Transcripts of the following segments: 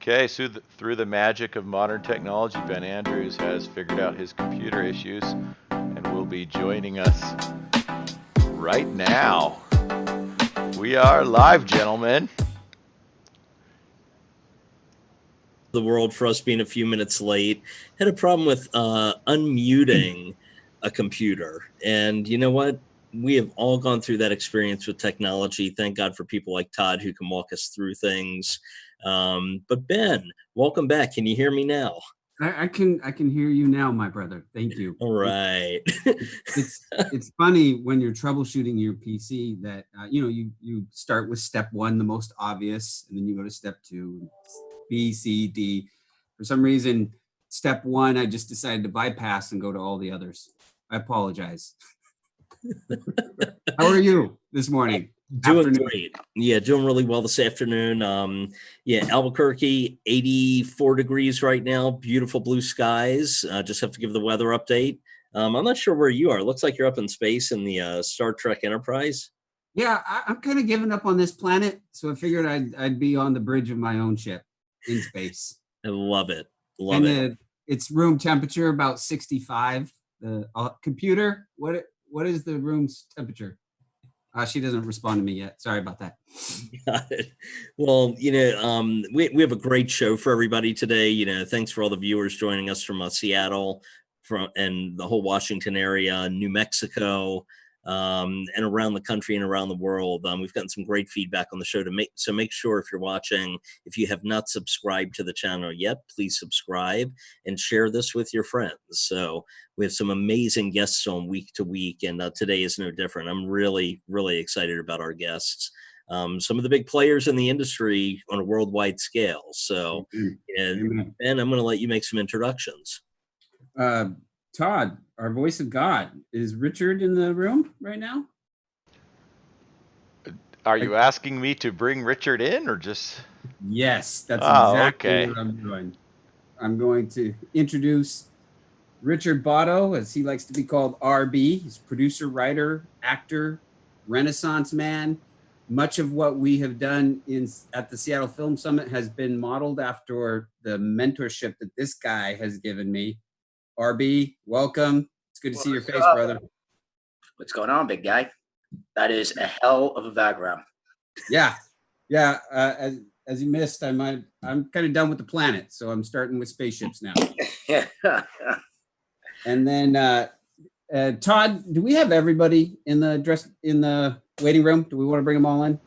Okay, so through the magic of modern technology, Ben Andrews has figured out his computer issues and will be joining us right now. We are live, gentlemen. The world for us being a few minutes late. Had a problem with unmuting a computer. And you know what? We have all gone through that experience with technology. Thank God for people like Todd who can walk us through things. But Ben, welcome back. Can you hear me now? I can hear you now, my brother. Thank you. All right. It's funny when you're troubleshooting your PC that you start with step one, the most obvious, and then you go to step two, B, C, D. For some reason, step one, I just decided to bypass and go to all the others. I apologize. How are you this morning? Doing great. Yeah, doing really well this afternoon. Albuquerque, 84 degrees right now. Beautiful blue skies. Just have to give the weather update. I'm not sure where you are. It looks like you're up in space in the Star Trek Enterprise. Yeah, I'm kind of giving up on this planet, so I figured I'd be on the bridge of my own ship in space. I love it. Love it. It's room temperature, about 65. The computer, what is the room's temperature? She doesn't respond to me yet. Sorry about that. Got it. Well, we have a great show for everybody today. Thanks for all the viewers joining us from Seattle, and the whole Washington area, New Mexico, and around the country and around the world. We've gotten some great feedback on the show so make sure if you're watching, if you have not subscribed to the channel yet, please subscribe and share this with your friends. So we have some amazing guests on week to week, and today is no different. I'm really, really excited about our guests. Some of the big players in the industry on a worldwide scale. So, Ben, I'm going to let you make some introductions. Todd, our voice of God. Is Richard in the room right now? Are you asking me to bring Richard in or just? Yes, that's exactly okay. what I'm doing. I'm going to introduce Richard Botto, as he likes to be called, RB. He's producer, writer, actor, Renaissance man. Much of what we have done at the Seattle Film Summit has been modeled after the mentorship that this guy has given me. RB, welcome. It's good to see your face, brother. What's going on, big guy? That is a hell of a background. Yeah. As you missed, I'm kind of done with the planet, so I'm starting with spaceships now. And then Todd, do we have everybody in the waiting room? Do we want to bring them all in?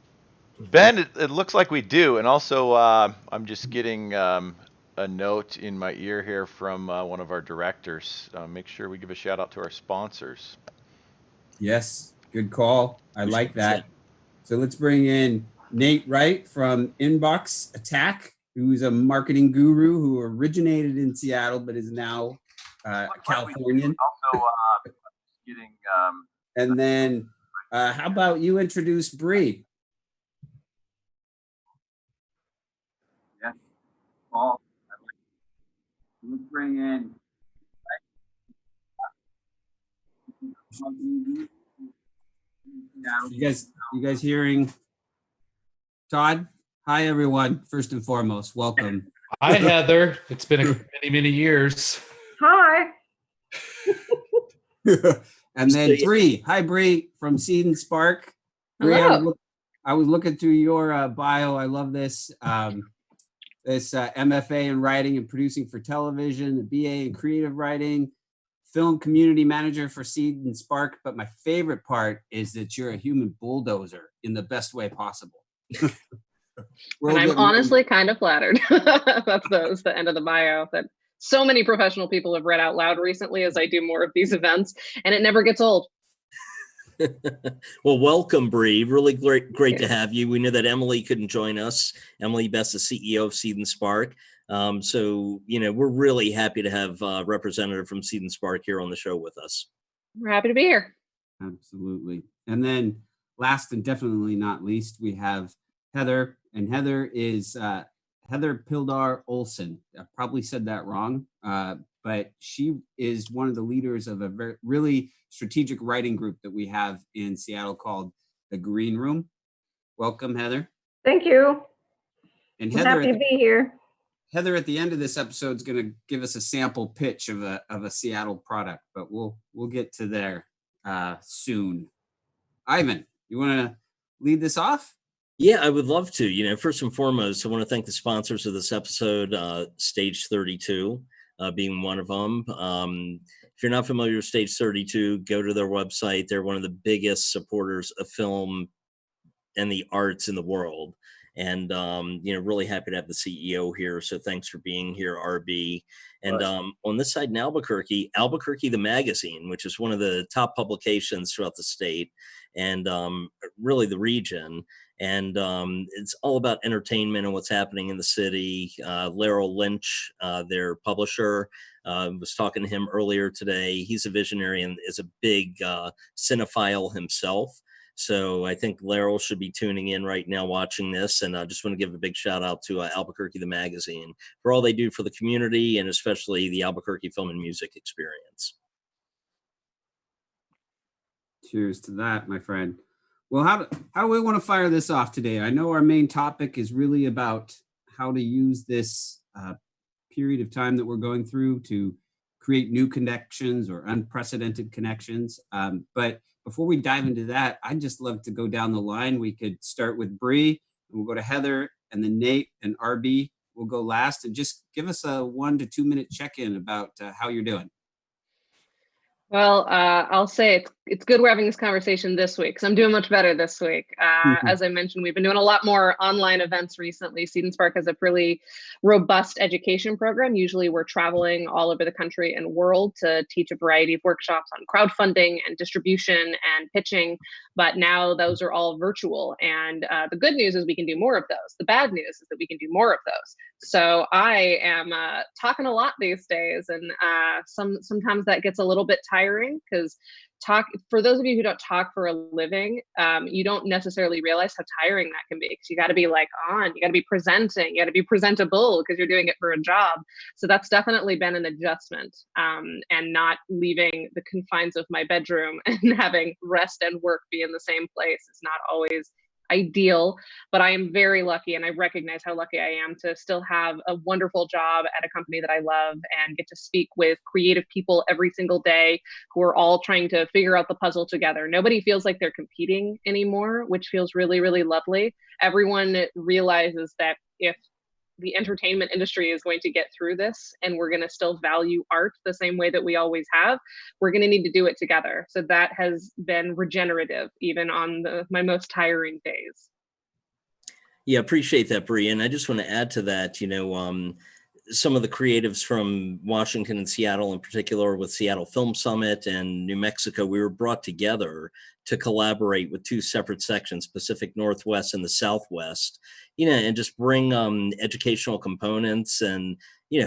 Ben, it looks like we do, and also I'm just getting a note in my ear here from one of our directors. Make sure we give a shout out to our sponsors. Yes, good call. I like that. So let's bring in Nate Wright from Inbox Attack, who's a marketing guru who originated in Seattle but is now Californian. Also getting. And then how about you introduce Bri? Yes, Paul. Let's bring in. You guys hearing Todd? Hi, everyone. First and foremost, welcome. Hi, Heather. It's been many, many years. Hi. And then Bri. Hi, Bri from Seed&Spark. Hello. I was looking through your bio. I love this. This MFA in writing and producing for television, a BA in creative writing, film community manager for Seed&Spark. But my favorite part is that you're a human bulldozer in the best way possible. And I'm honestly kind of flattered. That's the end of the bio that so many professional people have read out loud recently as I do more of these events, and it never gets old. Well, welcome, Bri. Really great to have you. We know that Emily couldn't join us. Emily Best, the CEO of Seed&Spark. So, we're really happy to have a representative from Seed&Spark here on the show with us. We're happy to be here. Absolutely. And then last and definitely not least, we have Heather. And Heather is Heather Pildar Olson. I probably said that wrong, but she is one of the leaders of a really strategic writing group that we have in Seattle called The Green Room. Welcome, Heather. Thank you. And I'm Heather, happy to be here. Heather at the end of this episode is going to give us a sample pitch of a Seattle product, but we'll get to there soon. Ivan, you want to lead this off? Yeah, I would love to. First and foremost, I want to thank the sponsors of this episode, Stage 32 being one of them. If you're not familiar with Stage 32, go to their website. They're one of the biggest supporters of film and the arts in the world. And, really happy to have the CEO here. So thanks for being here, RB. And on this side in Albuquerque the Magazine, which is one of the top publications throughout the state and really the region. And it's all about entertainment and what's happening in the city. Laurel Lynch, their publisher, was talking to him earlier today. He's a visionary and is a big cinephile himself. So I think Laurel should be tuning in right now watching this. And I just want to give a big shout out to Albuquerque the Magazine for all they do for the community and especially the Albuquerque Film and Music Experience. Cheers to that, my friend. Well, how do we want to fire this off today? I know our main topic is really about how to use this period of time that we're going through to create new connections or unprecedented connections. But before we dive into that, I'd just love to go down the line. We could start with Bri, and we'll go to Heather, and then Nate and RB will go last, and just give us a 1 to 2 minute check-in about how you're doing. Well, I'll say it's good we're having this conversation this week because I'm doing much better this week. As I mentioned, we've been doing a lot more online events recently. Seed&Spark has a pretty robust education program. Usually we're traveling all over the country and world to teach a variety of workshops on crowdfunding and distribution and pitching. But now those are all virtual. And the good news is we can do more of those. The bad news is that we can do more of those. So I am talking a lot these days, and sometimes that gets a little bit tiring because for those of you who don't talk for a living, you don't necessarily realize how tiring that can be because you got to be you got to be presenting, you got to be presentable because you're doing it for a job. So that's definitely been an adjustment, and not leaving the confines of my bedroom and having rest and work be in the same place is not always ideal, but I am very lucky, and I recognize how lucky I am to still have a wonderful job at a company that I love and get to speak with creative people every single day who are all trying to figure out the puzzle together. Nobody feels like they're competing anymore, which feels really, really lovely. Everyone realizes that if the entertainment industry is going to get through this and we're going to still value art the same way that we always have, we're going to need to do it together. So that has been regenerative even on my most tiring days. Yeah, appreciate that, Bri. And I just want to add to that, some of the creatives from Washington and Seattle in particular with Seattle Film Summit and New Mexico, we were brought together to collaborate with two separate sections, Pacific Northwest and the Southwest, and just bring educational components and,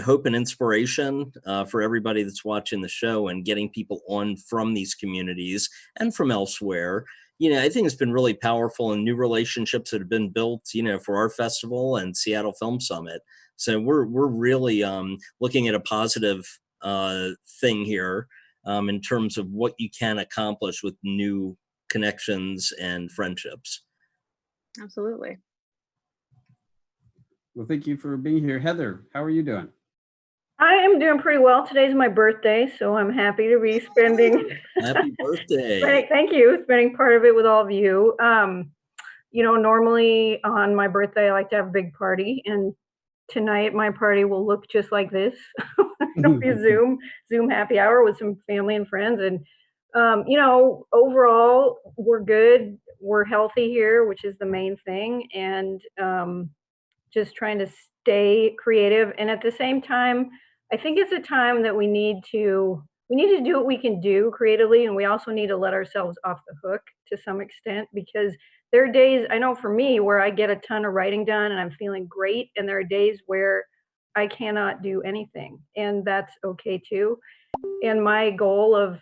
hope and inspiration for everybody that's watching the show and getting people on from these communities and from elsewhere. I think it's been really powerful and new relationships that have been built, for our festival and Seattle Film Summit. So we're really looking at a positive thing here in terms of what you can accomplish with new connections and friendships. Absolutely. Well, thank you for being here. Heather, how are you doing? I am doing pretty well. Today's my birthday, so I'm happy to be spending. Happy birthday! Thank you. Spending part of it with all of you. Normally on my birthday, I like to have a big party, and tonight my party will look just like this. It'll be a Zoom happy hour with some family and friends, and overall we're good. We're healthy here, which is the main thing, and just trying to stay creative. And at the same time, I think it's a time that we need to do what we can do creatively, and we also need to let ourselves off the hook to some extent, because there are days, I know for me, where I get a ton of writing done and I'm feeling great, and there are days where I cannot do anything, and that's okay too. And my goal of,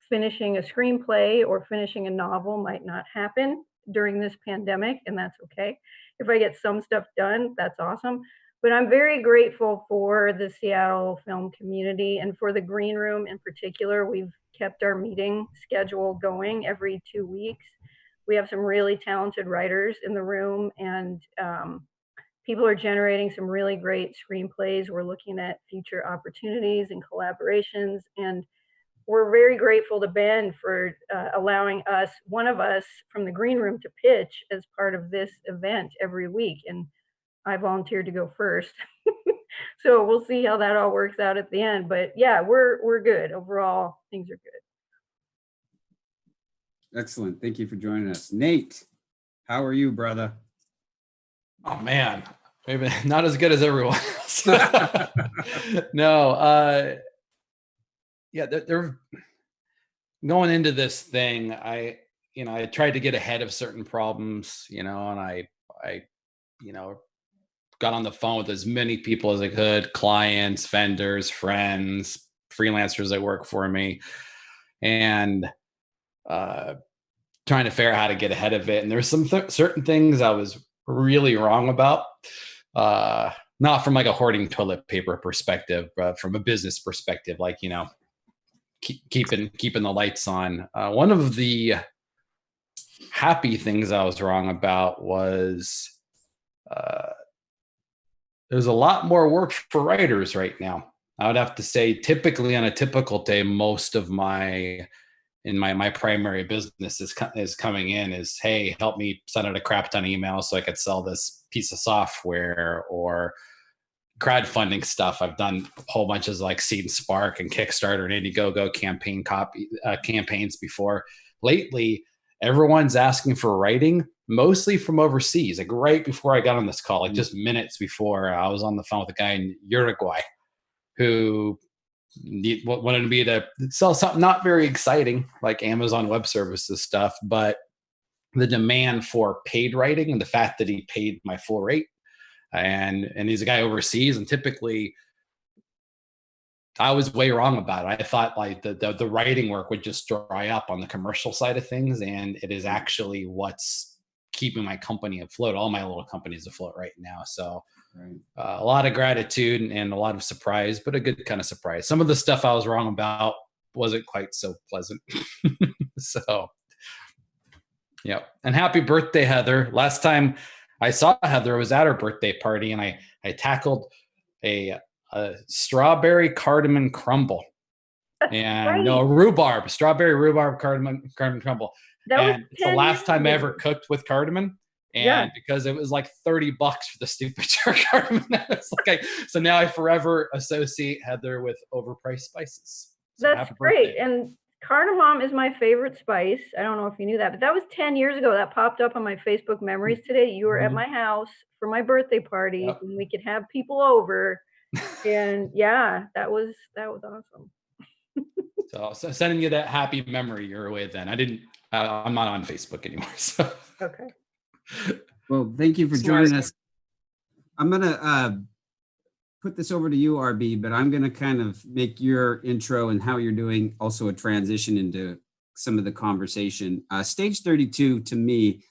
finishing a screenplay or finishing a novel might not happen during this pandemic, and that's okay. If I get some stuff done, that's awesome. But I'm very grateful for the Seattle film community and for the Green Room in particular. We've kept our meeting schedule going every 2 weeks. We have some really talented writers in the room, and people are generating some really great screenplays. We're looking at future opportunities and collaborations, and we're very grateful to Ben for allowing us, one of us from the green room, to pitch as part of this event every week. And I volunteered to go first. So we'll see how that all works out at the end. But yeah, we're good. Overall, things are good. Excellent. Thank you for joining us. Nate, how are you, brother? Oh man, maybe not as good as everyone else. No, yeah, they're going into this thing. I tried to get ahead of certain problems, and I got on the phone with as many people as I could, clients, vendors, friends, freelancers that work for me, and trying to figure out how to get ahead of it. And there's some certain things I was really wrong about, not from like a hoarding toilet paper perspective, but from a business perspective, like, keeping the lights on. One of the happy things I was wrong about was there's a lot more work for writers right now. I would have to say, typically on a typical day, most of my primary business is coming in is, hey, help me send out a crap ton of emails so I could sell this piece of software, or crowdfunding stuff. I've done a whole bunch of like Seed&Spark and Kickstarter and Indiegogo campaigns before. Lately, everyone's asking for writing, mostly from overseas. Like right before I got on this call, like just minutes before, I was on the phone with a guy in Uruguay who wanted me to sell something not very exciting, like Amazon Web Services stuff, but the demand for paid writing and the fact that he paid my full rate, and he's a guy overseas, and typically I was way wrong about it. I thought like the writing work would just dry up on the commercial side of things, and it is actually what's keeping my company afloat, all my little companies afloat right now. So a lot of gratitude and a lot of surprise, but a good kind of surprise. Some of the stuff I was wrong about wasn't quite so pleasant. So, yeah. And happy birthday, Heather. Last time I saw Heather was at her birthday party, and I tackled a strawberry cardamom crumble. And right. strawberry rhubarb cardamom crumble. And it's the last time I ever cooked with cardamom. And because it was like $30 for the stupid jar cardamom. So now I forever associate Heather with overpriced spices. So that's great. And cardamom is my favorite spice. I don't know if you knew that, but that was 10 years ago. That popped up on my Facebook memories today. You were at my house for my birthday party, and we could have people over. And yeah, that was awesome. So sending you that happy memory your way. Then I'm not on Facebook anymore. So. Okay. Well, thank you for joining us. I'm gonna put this over to you, RB, but I'm gonna kind of make your intro and how you're doing also a transition into some of the conversation. Stage 32 to me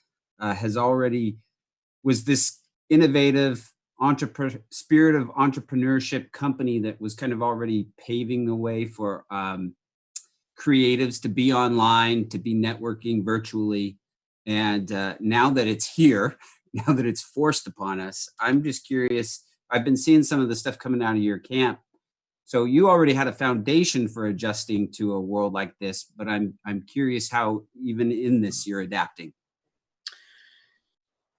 was this innovative spirit of entrepreneurship company that was kind of already paving the way for creatives to be online, to be networking virtually. And now that it's here, now that it's forced upon us, I'm just curious. I've been seeing some of the stuff coming out of your camp. So you already had a foundation for adjusting to a world like this, but I'm curious how even in this you're adapting.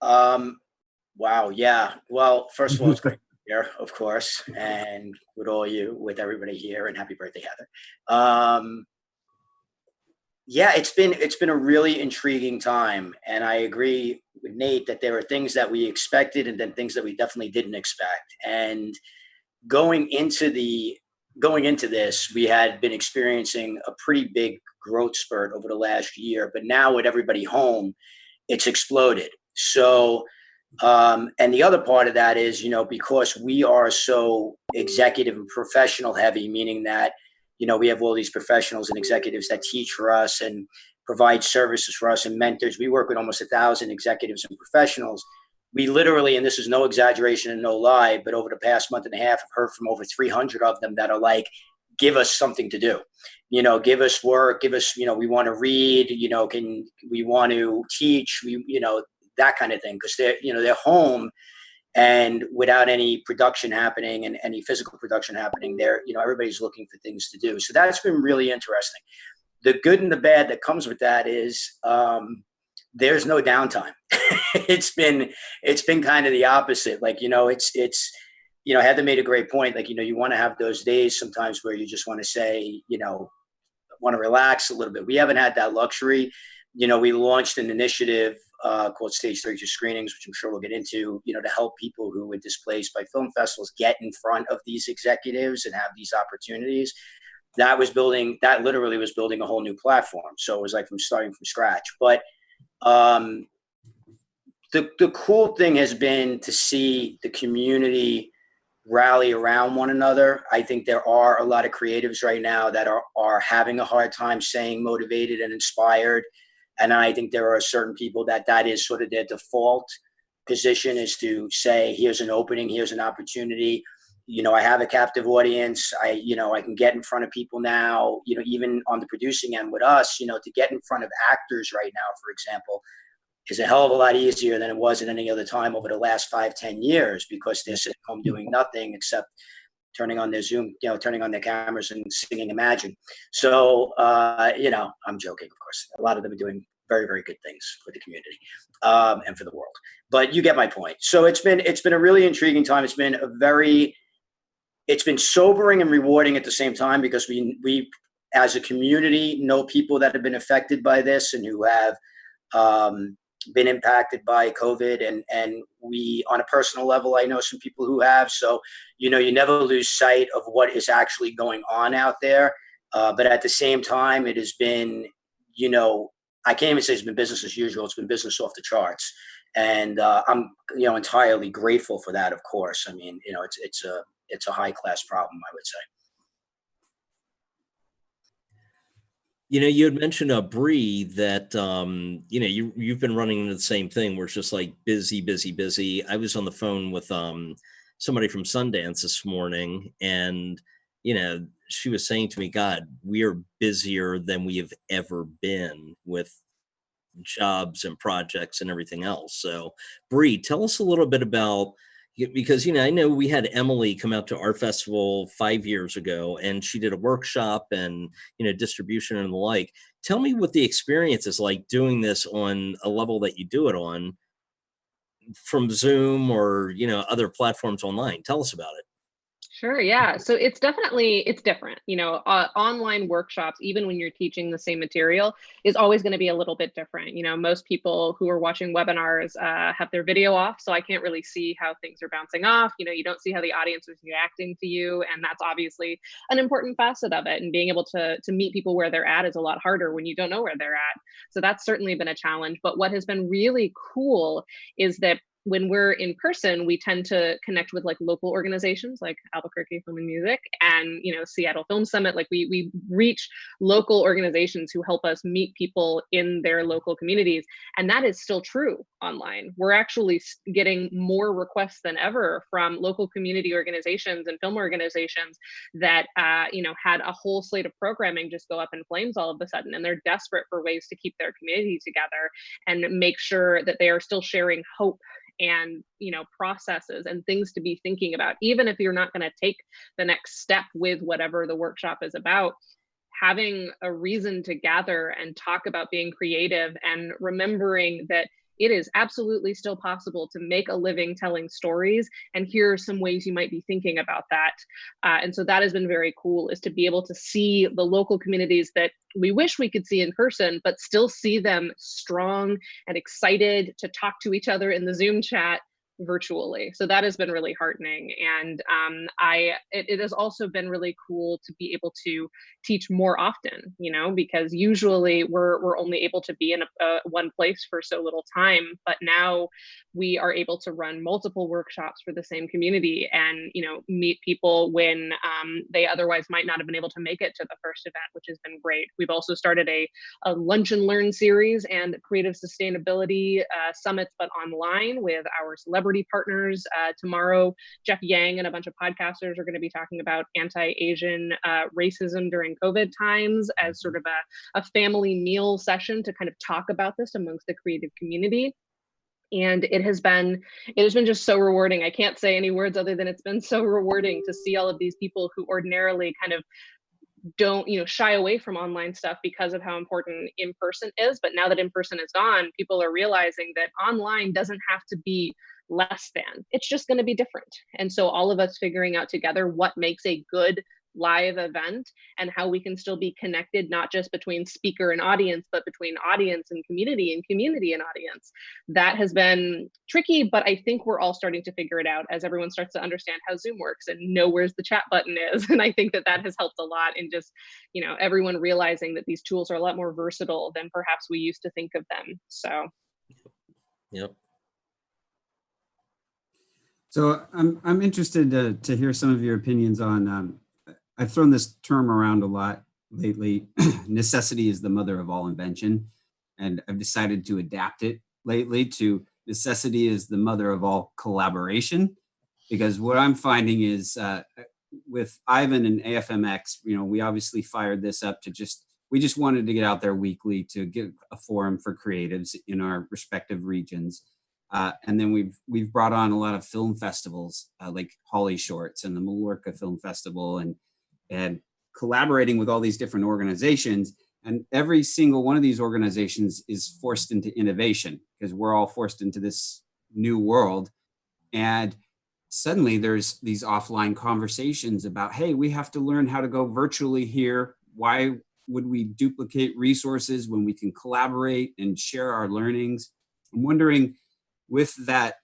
Wow. Yeah. Well, first of all, it's great to be here, of course, and with everybody here, and happy birthday, Heather. Yeah, it's been a really intriguing time, and I agree with Nate that there are things that we expected and then things that we definitely didn't expect. And going into this, we had been experiencing a pretty big growth spurt over the last year, but now with everybody home, it's exploded. So, and the other part of that is, because we are so executive and professional heavy, meaning that, we have all these professionals and executives that teach for us and provide services for us and mentors. We work with almost 1,000 executives and professionals. We literally, and this is no exaggeration and no lie, but over the past month and a half, I've heard from over 300 of them that are like, give us something to do, give us work, give us, we want to read, we want to teach, that kind of thing. Cause they're home and without any production happening and any physical production happening there, everybody's looking for things to do. So that's been really interesting. The good and the bad that comes with that is there's no downtime. It's been kind of the opposite. Like, Heather made a great point. Like, you want to have those days sometimes where you just want to say, want to relax a little bit. We haven't had that luxury. We launched an initiative called Stage 32 Screenings, which I'm sure we'll get into, to help people who were displaced by film festivals get in front of these executives and have these opportunities. That literally was building a whole new platform. So it was like starting from scratch. But the cool thing has been to see the community rally around one another. I think there are a lot of creatives right now that are having a hard time staying motivated and inspired. And I think there are certain people that is sort of their default position, is to say, here's an opening, here's an opportunity. I have a captive audience. I can get in front of people now, even on the producing end with us, to get in front of actors right now, for example, is a hell of a lot easier than it was at any other time over the last 5-10 years, because they're sitting home doing nothing except turning on their Zoom, turning on their cameras and singing Imagine. So, I'm joking, of course. A lot of them are doing very, very good things for the community and for the world. But you get my point. So it's been a really intriguing time. It's been sobering and rewarding at the same time, because we as a community know people that have been affected by this and who have been impacted by COVID, and we, on a personal level, I know some people who have. So, you never lose sight of what is actually going on out there. But at the same time, it has been, I can't even say it's been business as usual. It's been business off the charts. And I'm, entirely grateful for that, of course. I mean, it's a high class problem, I would say. You had mentioned, Bri, that, you've been running into the same thing where it's just like busy, busy, busy. I was on the phone with somebody from Sundance this morning, and, she was saying to me, God, we are busier than we have ever been with jobs and projects and everything else. So, Bri, tell us a little bit about, because I know we had Emily come out to our festival 5 years ago, and she did a workshop and distribution and the like. Tell me what the experience is like doing this on a level that you do it on, from Zoom or other platforms online. Tell us about it. Sure. Yeah. So it's different. Online workshops, even when you're teaching the same material, is always going to be a little bit different. Most people who are watching webinars have their video off, so I can't really see how things are bouncing off. You don't see how the audience is reacting to you, and that's obviously an important facet of it. And being able to meet people where they're at is a lot harder when you don't know where they're at. So that's certainly been a challenge. But what has been really cool is that when we're in person, we tend to connect with like local organizations like Albuquerque Film Music and, Seattle Film Summit. Like we reach local organizations who help us meet people in their local communities. And that is still true online. We're actually getting more requests than ever from local community organizations and film organizations that, had a whole slate of programming just go up in flames all of a sudden. And they're desperate for ways to keep their community together and make sure that they are still sharing hope and processes and things to be thinking about. Even if you're not going to take the next step with whatever the workshop is about, having a reason to gather and talk about being creative and remembering that it is absolutely still possible to make a living telling stories. And here are some ways you might be thinking about that. And so that has been very cool, is to be able to see the local communities that we wish we could see in person, but still see them strong and excited to talk to each other in the Zoom chat virtually. So that has been really heartening. And it has also been really cool to be able to teach more often, because usually we're only able to be in one place for so little time, but now we are able to run multiple workshops for the same community and, meet people when they otherwise might not have been able to make it to the first event, which has been great. We've also started a lunch and learn series and creative sustainability summits, but online with our celebrity partners. Tomorrow, Jeff Yang and a bunch of podcasters are going to be talking about anti-Asian racism during COVID times as sort of a family meal session to kind of talk about this amongst the creative community. And it has been just so rewarding. I can't say any words other than it's been so rewarding to see all of these people who ordinarily kind of don't, shy away from online stuff because of how important in-person is. But now that in-person is gone, people are realizing that online doesn't have to be less than. It's just going to be different. And so all of us figuring out together what makes a good live event and how we can still be connected, not just between speaker and audience, but between audience and community and audience. That has been tricky, but I think we're all starting to figure it out as everyone starts to understand how Zoom works and know where the chat button is. And I think that has helped a lot in just, everyone realizing that these tools are a lot more versatile than perhaps we used to think of them. So. Yep. So I'm interested to hear some of your opinions on, I've thrown this term around a lot lately. Necessity is the mother of all invention. And I've decided to adapt it lately to necessity is the mother of all collaboration. Because what I'm finding is with Ivan and AFMX, we obviously fired this up we just wanted to get out there weekly to give a forum for creatives in our respective regions. And then we've brought on a lot of film festivals like Holly Shorts and the Mallorca Film Festival and collaborating with all these different organizations. And every single one of these organizations is forced into innovation because we're all forced into this new world. And suddenly there's these offline conversations about, hey, we have to learn how to go virtually here. Why would we duplicate resources when we can collaborate and share our learnings? I'm wondering, with that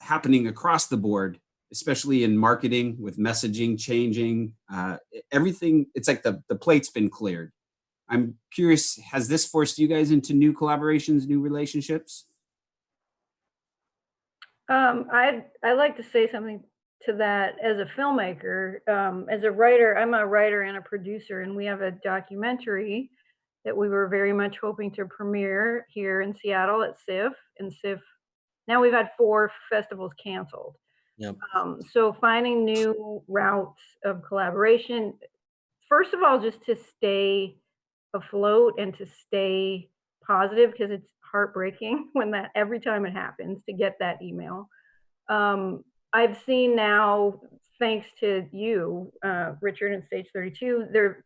happening across the board, especially in marketing with messaging changing, everything, it's like the plate's been cleared. I'm curious, has this forced you guys into new collaborations, new relationships? I'd like to say something to that as a filmmaker. As a writer, I'm a writer and a producer, and we have a documentary that we were very much hoping to premiere here in Seattle at SIF. And SIF, now we've had 4 festivals canceled. Yep. So finding new routes of collaboration, first of all, just to stay afloat and to stay positive, because it's heartbreaking when every time it happens to get that email. I've seen now, thanks to you, Richard, and Stage 32, there,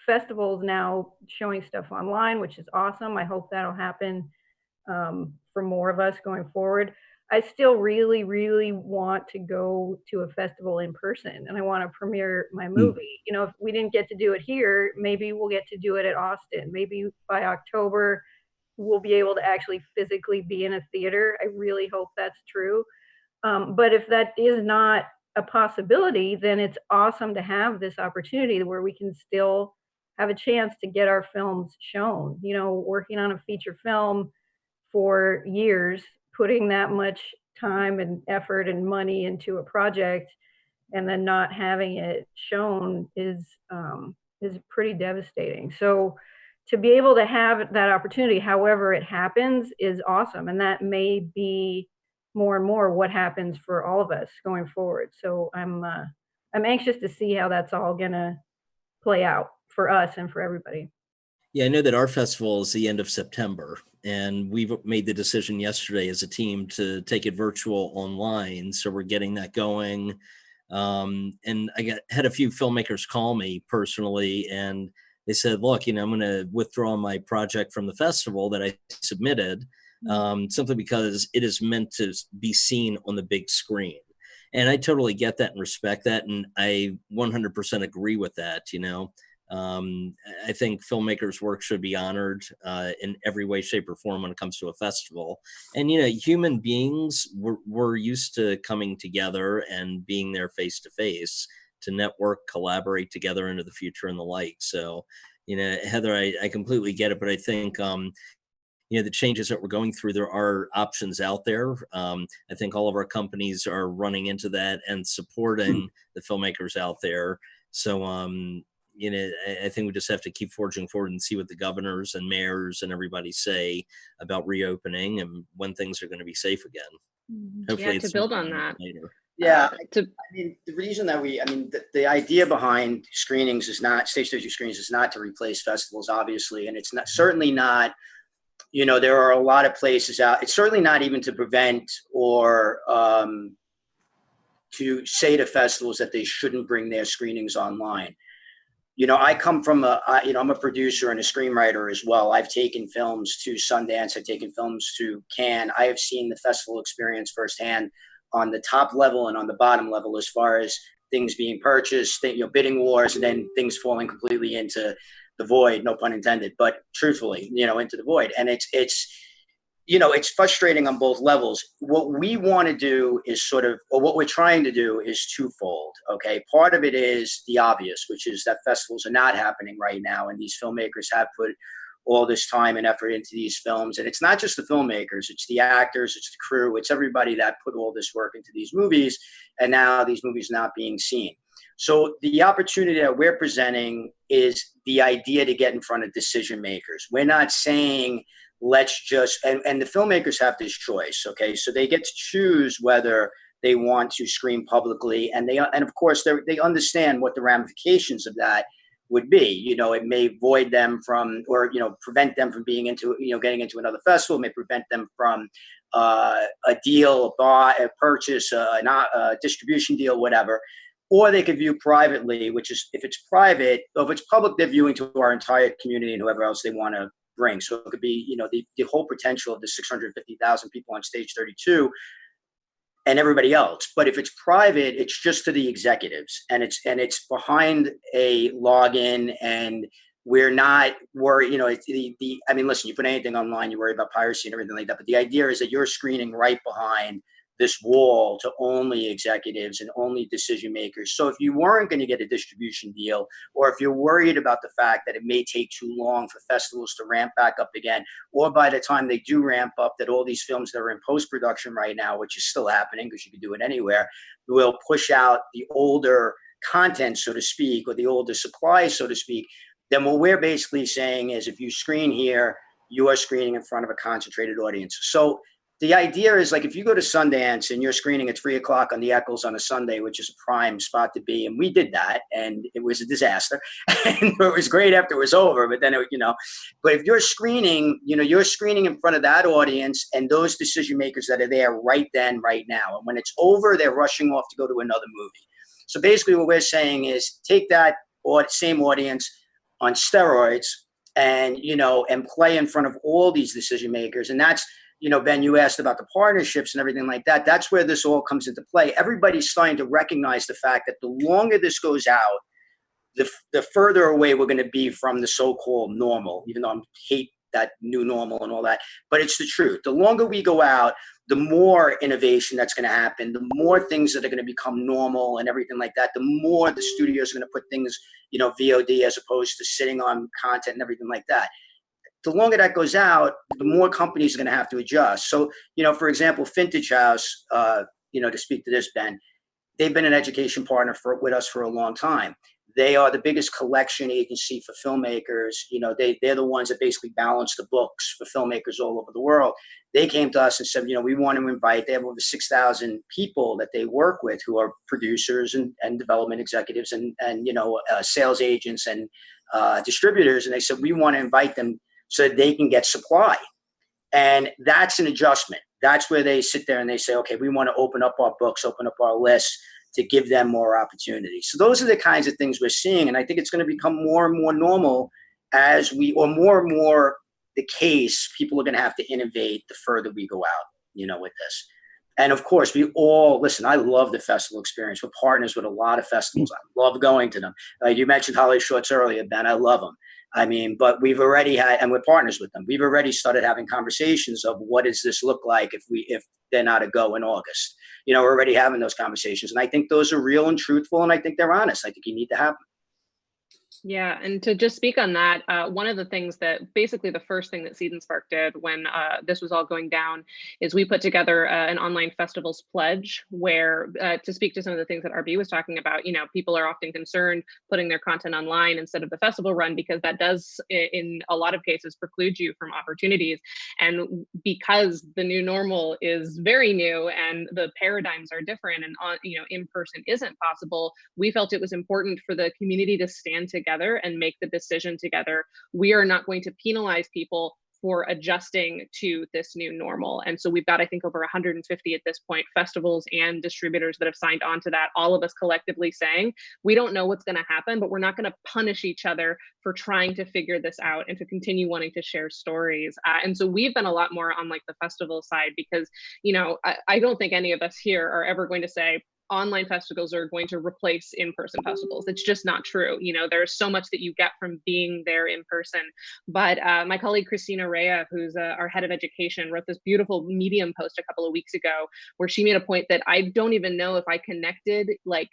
festivals now showing stuff online, which is awesome. I hope that'll happen for more of us going forward. I still really, really want to go to a festival in person, and I want to premiere my movie. If we didn't get to do it here, maybe we'll get to do it at Austin. Maybe by October, we'll be able to actually physically be in a theater. I really hope that's true. But if that is not a possibility, then it's awesome to have this opportunity where we can still have a chance to get our films shown. Working on a feature film for years, putting that much time and effort and money into a project and then not having it shown is pretty devastating. So to be able to have that opportunity, however it happens, is awesome. And that may be more and more what happens for all of us going forward. So I'm anxious to see how that's all gonna play out for us and for everybody. Yeah, I know that our festival is the end of September, and we've made the decision yesterday as a team to take it virtual online. So we're getting that going. And I had a few filmmakers call me personally, and they said, look, I'm going to withdraw my project from the festival that I submitted, simply because it is meant to be seen on the big screen. And I totally get that and respect that. And I 100% agree with that, I think filmmakers' work should be honored in every way, shape, or form when it comes to a festival. And, human beings, we're used to coming together and being there face to face to network, collaborate together into the future and the like. So, Heather, I completely get it, but I think, the changes that we're going through, there are options out there. I think all of our companies are running into that and supporting the filmmakers out there. So, I think we just have to keep forging forward and see what the governors and mayors and everybody say about reopening and when things are going to be safe again. Hopefully, to build on that later. Yeah, the reason that the idea behind screenings is not, Stage 32 screenings is not to replace festivals, obviously, and it's certainly not you know, there are a lot of places out. It's certainly not even to prevent or to say to festivals that they shouldn't bring their screenings online. You know, I come from you know, I'm a producer and a screenwriter as well. I've taken films to Sundance. I've taken films to Cannes. I have seen the festival experience firsthand on the top level and on the bottom level, as far as things being purchased, you know, bidding wars, and then things falling completely into the void, no pun intended, but truthfully, you know, into the void. And it's, you know, it's frustrating on both levels. What we want to do is sort of, or what we're trying to do is twofold. Okay. Part of it is the obvious, which is that festivals are not happening right now. And these filmmakers have put all this time and effort into these films. And it's not just the filmmakers, it's the actors, it's the crew, it's everybody that put all this work into these movies. And now these movies not being seen. So the opportunity that we're presenting is the idea to get in front of decision makers. We're not saying, let's just, and the filmmakers have this choice, okay? So they get to choose whether they want to screen publicly, and of course they understand what the ramifications of that would be. You know, it may void them from, or, you know, prevent them from being into, you know, getting into another festival, it may prevent them from a deal, a buy, a purchase, a distribution deal, whatever. Or they could view privately, which is, if it's private, or if it's public, they're viewing to our entire community and whoever else they want to bring. So it could be, you know, the whole potential of the 650,000 people on stage 32 and everybody else. But if it's private, it's just to the executives, and it's behind a login, and we're not worried, you know, I mean, listen, you put anything online, you worry about piracy and everything like that. But the idea is that you're screening right behind this wall to only executives and only decision makers. So if you weren't going to get a distribution deal, or if you're worried about the fact that it may take too long for festivals to ramp back up again, or by the time they do ramp up, that all these films that are in post-production right now, which is still happening because you can do it anywhere, will push out the older content, so to speak, or the older supply, so to speak, then what we're basically saying is, if you screen here, you are screening in front of a concentrated audience. So the idea is, like, if you go to Sundance and you're screening at 3:00 on the Eccles on a Sunday, which is a prime spot to be, and we did that, and it was a disaster, and it was great after it was over, but then, you know, but if you're screening, you know, you're screening in front of that audience and those decision makers that are there right then, right now. And when it's over, they're rushing off to go to another movie. So basically what we're saying is, take that same audience on steroids and, you know, and play in front of all these decision makers. And that's, you know, Ben, you asked about the partnerships and everything like that. That's where this all comes into play. Everybody's starting to recognize the fact that the longer this goes out, the further away we're going to be from the so-called normal, even though I hate that new normal and all that. But it's the truth. The longer we go out, the more innovation that's going to happen, the more things that are going to become normal and everything like that, the more the studios are going to put things, you know, VOD as opposed to sitting on content and everything like that. The longer that goes out, the more companies are going to have to adjust. So, you know, for example, Vintage House, you know, to speak to this, Ben, they've been an education partner with us for a long time. They are the biggest collection agency for filmmakers. You know, they're the ones that basically balance the books for filmmakers all over the world. They came to us and said, you know, we want to invite, they have over 6,000 people that they work with who are producers and development executives and you know, sales agents and distributors. And they said, we want to invite them so that they can get supply. And that's an adjustment. That's where they sit there and they say, okay, we want to open up our books, open up our lists to give them more opportunities. So those are the kinds of things we're seeing. And I think it's going to become more and more normal or more and more the case. People are going to have to innovate the further we go out, you know, with this. And of course, we all, listen, I love the festival experience. We're partners with a lot of festivals. I love going to them. You mentioned Hollywood Shorts earlier, Ben. I love them. I mean, but we've already had, and we're partners with them. We've already started having conversations of what does this look like if they're not a go in August. You know, we're already having those conversations. And I think those are real and truthful. And I think they're honest. I think you need to have them. Yeah, and to just speak on that, one of the things that basically the first thing that Seed&Spark did when this was all going down is we put together an online festivals pledge where to speak to some of the things that RB was talking about, you know, people are often concerned putting their content online instead of the festival run because that does in a lot of cases preclude you from opportunities. And because the new normal is very new and the paradigms are different and you know, in person isn't possible, we felt it was important for the community to stand together and make the decision together. We are not going to penalize people for adjusting to this new normal. And so we've got, I think, over 150 at this point, festivals and distributors that have signed on to that, all of us collectively saying, we don't know what's going to happen, but we're not going to punish each other for trying to figure this out and to continue wanting to share stories. And so we've been a lot more on like the festival side because, you know, I don't think any of us here are ever going to say, online festivals are going to replace in-person festivals. It's just not true. You know, there's so much that you get from being there in person. But my colleague, Christina Rea, who's our head of education, wrote this beautiful Medium post a couple of weeks ago, where she made a point that I don't even know if I connected like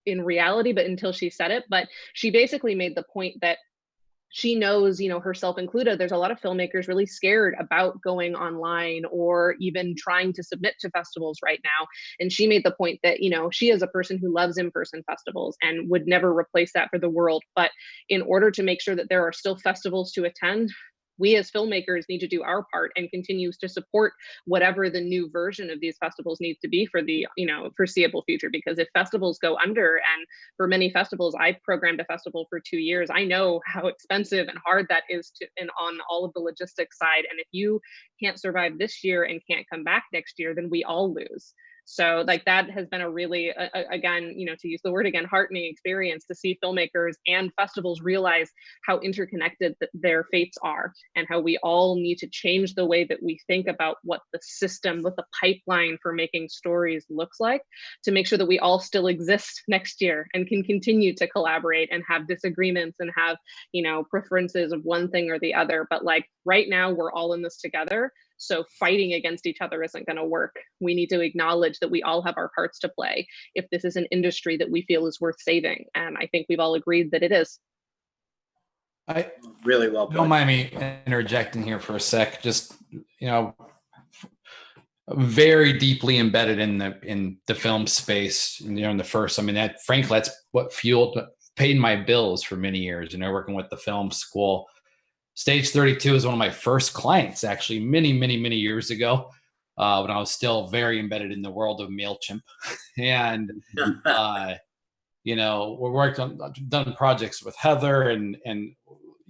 in reality, but until she said it, but she basically made the point that she knows, you know, herself included, there's a lot of filmmakers really scared about going online or even trying to submit to festivals right now. And she made the point that, you know, she is a person who loves in-person festivals and would never replace that for the world. But in order to make sure that there are still festivals to attend, we as filmmakers need to do our part and continue to support whatever the new version of these festivals needs to be for the, you know, foreseeable future. Because if festivals go under, and for many festivals, I programmed a festival for 2 years, I know how expensive and hard that is to, and on all of the logistics side. And if you can't survive this year and can't come back next year, then we all lose. So like that has been a really, again, you know, to use the word again, heartening experience to see filmmakers and festivals realize how interconnected their fates are and how we all need to change the way that we think about what the system, what the pipeline for making stories looks like, to make sure that we all still exist next year and can continue to collaborate and have disagreements and have, you know, preferences of one thing or the other. But like right now, we're all in this together. So fighting against each other isn't going to work. We need to acknowledge that we all have our parts to play if this is an industry that we feel is worth saving. And I think we've all agreed that it is. I Really well put. don't mind me interjecting here for a sec. Just, you know, very deeply embedded in the film space, you know, in the first, I mean, that frankly, that's what paid my bills for many years, you know, working with the film school. Stage 32 is one of my first clients, actually, many years ago, when I was still very embedded in the world of MailChimp. And, you know, done projects with Heather and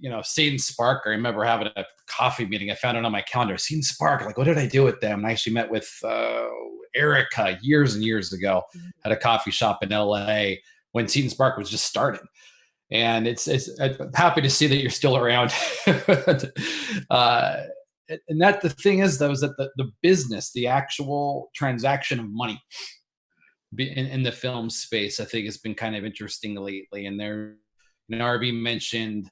you know, Seed&Spark. I remember having a coffee meeting. I found it on my calendar. Seed&Spark, like, what did I do with them? And I actually met with Erica years and years ago at a coffee shop in LA when Seed&Spark was just starting. And I'm happy to see that you're still around. And that the thing is, though, is that the business, the actual transaction of money in the film space, I think has been kind of interesting lately. And there, you know, RB mentioned,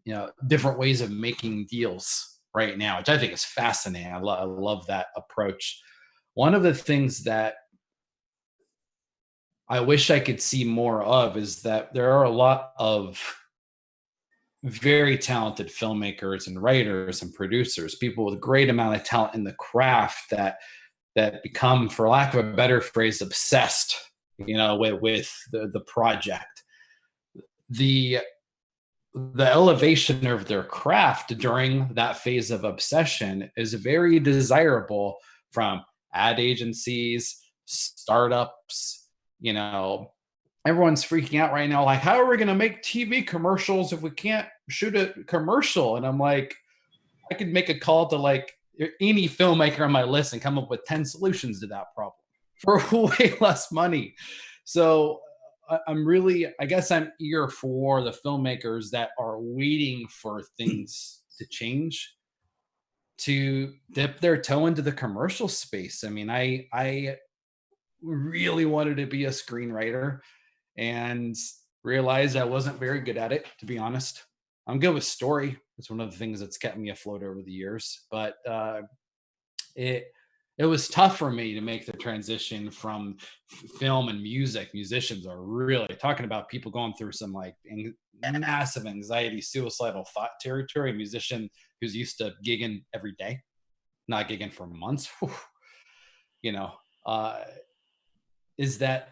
you know, different ways of making deals right now, which I think is fascinating. I love that approach. One of the things that I wish I could see more of is that there are a lot of very talented filmmakers and writers and producers, people with a great amount of talent in the craft that become, for lack of a better phrase, obsessed, you know, with the project. The elevation of their craft during that phase of obsession is very desirable from ad agencies, startups. You know, everyone's freaking out right now, like, how are we going to make TV commercials if we can't shoot a commercial? And I'm like, I could make a call to like any filmmaker on my list and come up with 10 solutions to that problem for way less money. So I guess I'm eager for the filmmakers that are waiting for things to change to dip their toe into the commercial space. I mean, I really wanted to be a screenwriter and realized I wasn't very good at it, to be honest. I'm good with story. It's one of the things that's kept me afloat over the years, but it was tough for me to make the transition from film and music. Musicians are really talking about people going through some like massive anxiety, suicidal thought territory. A musician who's used to gigging every day, not gigging for months, you know, is that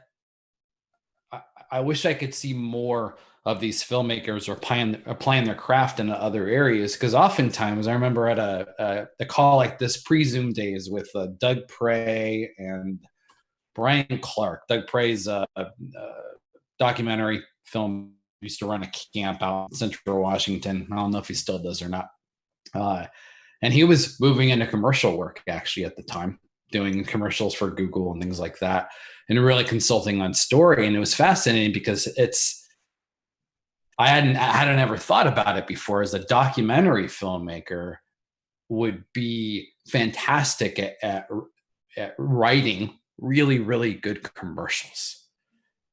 I wish I could see more of these filmmakers applying their craft in other areas. Because oftentimes I remember at a call like this pre-Zoom days with Doug Prey and Brian Clark. Doug Prey's a documentary film, used to run a camp out in Central Washington. I don't know if he still does or not. And he was moving into commercial work actually at the time, doing commercials for Google and things like that, and really consulting on story. And it was fascinating because I hadn't ever thought about it before. As a documentary filmmaker would be fantastic at writing really, really good commercials.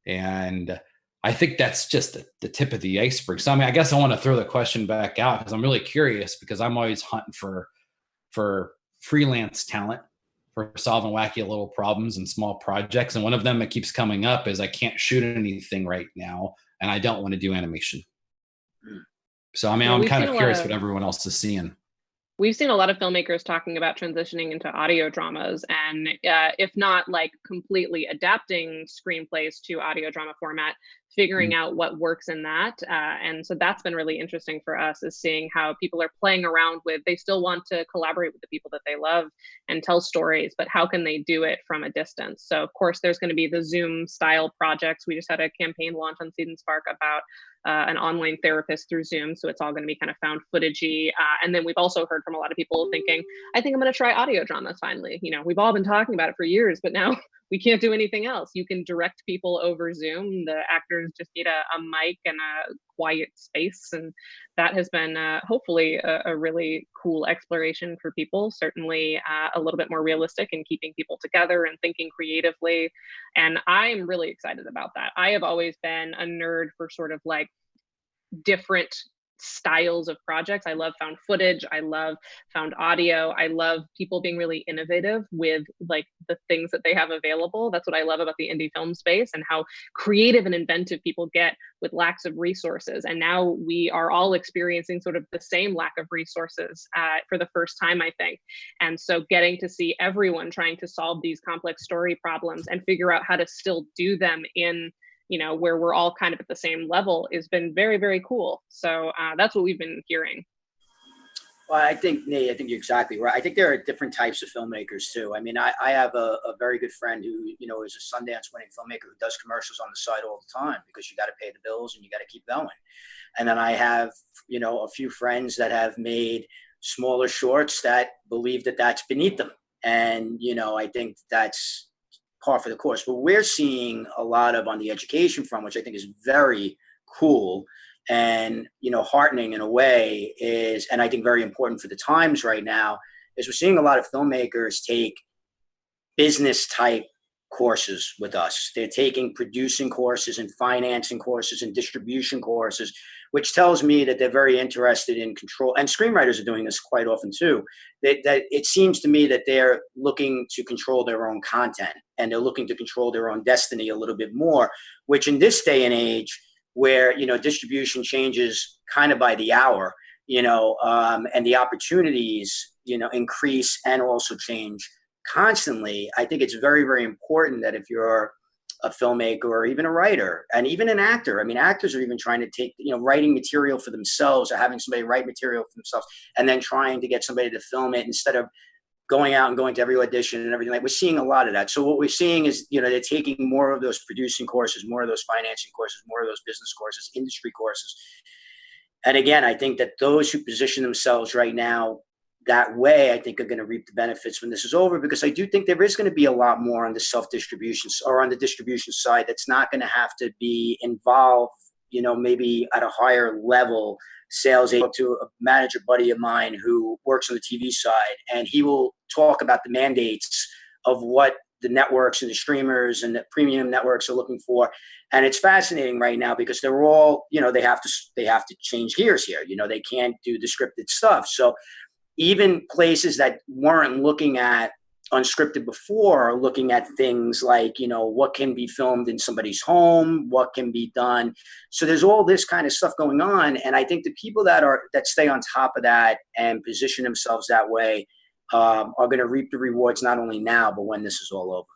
And I think that's just the tip of the iceberg. So I mean, I guess I want to throw the question back out because I'm really curious, because I'm always hunting for freelance talent for solving wacky little problems and small projects. And one of them that keeps coming up is I can't shoot anything right now, and I don't want to do animation. So I mean, I'm kind of curious what everyone else is seeing. We've seen a lot of filmmakers talking about transitioning into audio dramas, and if not like completely adapting screenplays to audio drama format, figuring out what works in that. And so that's been really interesting for us, is seeing how people are playing around with, they still want to collaborate with the people that they love and tell stories, but how can they do it from a distance? So of course, there's going to be the Zoom style projects. We just had a campaign launch on Seed&Spark about an online therapist through Zoom. So it's all going to be kind of found footagey. And then we've also heard from a lot of people thinking, I think I'm going to try audio dramas finally. You know, we've all been talking about it for years, but now we can't do anything else. You can direct people over Zoom. The actors just need a mic and a quiet space. And that has been hopefully a really cool exploration for people. Certainly a little bit more realistic in keeping people together and thinking creatively. And I'm really excited about that. I have always been a nerd for sort of like different styles of projects. I love found footage. I love found audio. I love people being really innovative with like the things that they have available. That's what I love about the indie film space, and how creative and inventive people get with lacks of resources. And now we are all experiencing sort of the same lack of resources for the first time, I think. And so getting to see everyone trying to solve these complex story problems and figure out how to still do them in, you know, where we're all kind of at the same level has been very, very cool. So that's what we've been hearing. Well, I think, Nate, I think you're exactly right. I think there are different types of filmmakers too. I mean, I have a very good friend who, you know, is a Sundance winning filmmaker who does commercials on the side all the time, because you got to pay the bills and you got to keep going. And then I have, you know, a few friends that have made smaller shorts that believe that that's beneath them. And, you know, I think that's par for the course. But we're seeing a lot of on the education front, which I think is very cool and, you know, heartening in a way, is, and I think very important for the times right now, is we're seeing a lot of filmmakers take business type courses with us. They're taking producing courses and financing courses and distribution courses, which tells me that they're very interested in control. And screenwriters are doing this quite often too. That it seems to me that they're looking to control their own content, and they're looking to control their own destiny a little bit more, which in this day and age where, you know, distribution changes kind of by the hour, you know, and the opportunities, you know, increase and also change constantly. I think it's very, very important that if you're a filmmaker or even a writer and even an actor, I mean, actors are even trying to take, you know, writing material for themselves or having somebody write material for themselves and then trying to get somebody to film it instead of going out and going to every audition and everything. Like, we're seeing a lot of that. So what we're seeing is, you know, they're taking more of those producing courses, more of those financing courses, more of those business courses, industry courses. And again, I think that those who position themselves right now that way, I think, are going to reap the benefits when this is over, because I do think there is going to be a lot more on the self-distribution or on the distribution side that's not going to have to be involved, you know, maybe at a higher level sales agent. To a manager buddy of mine who works on the TV side, and he will talk about the mandates of what the networks and the streamers and the premium networks are looking for. And it's fascinating right now because they're all, you know, they have to change gears here. You know, they can't do the scripted stuff. So even places that weren't looking at unscripted before are looking at things like, you know, what can be filmed in somebody's home, what can be done. So there's all this kind of stuff going on. And I think the people that stay on top of that and position themselves that way are going to reap the rewards, not only now, but when this is all over.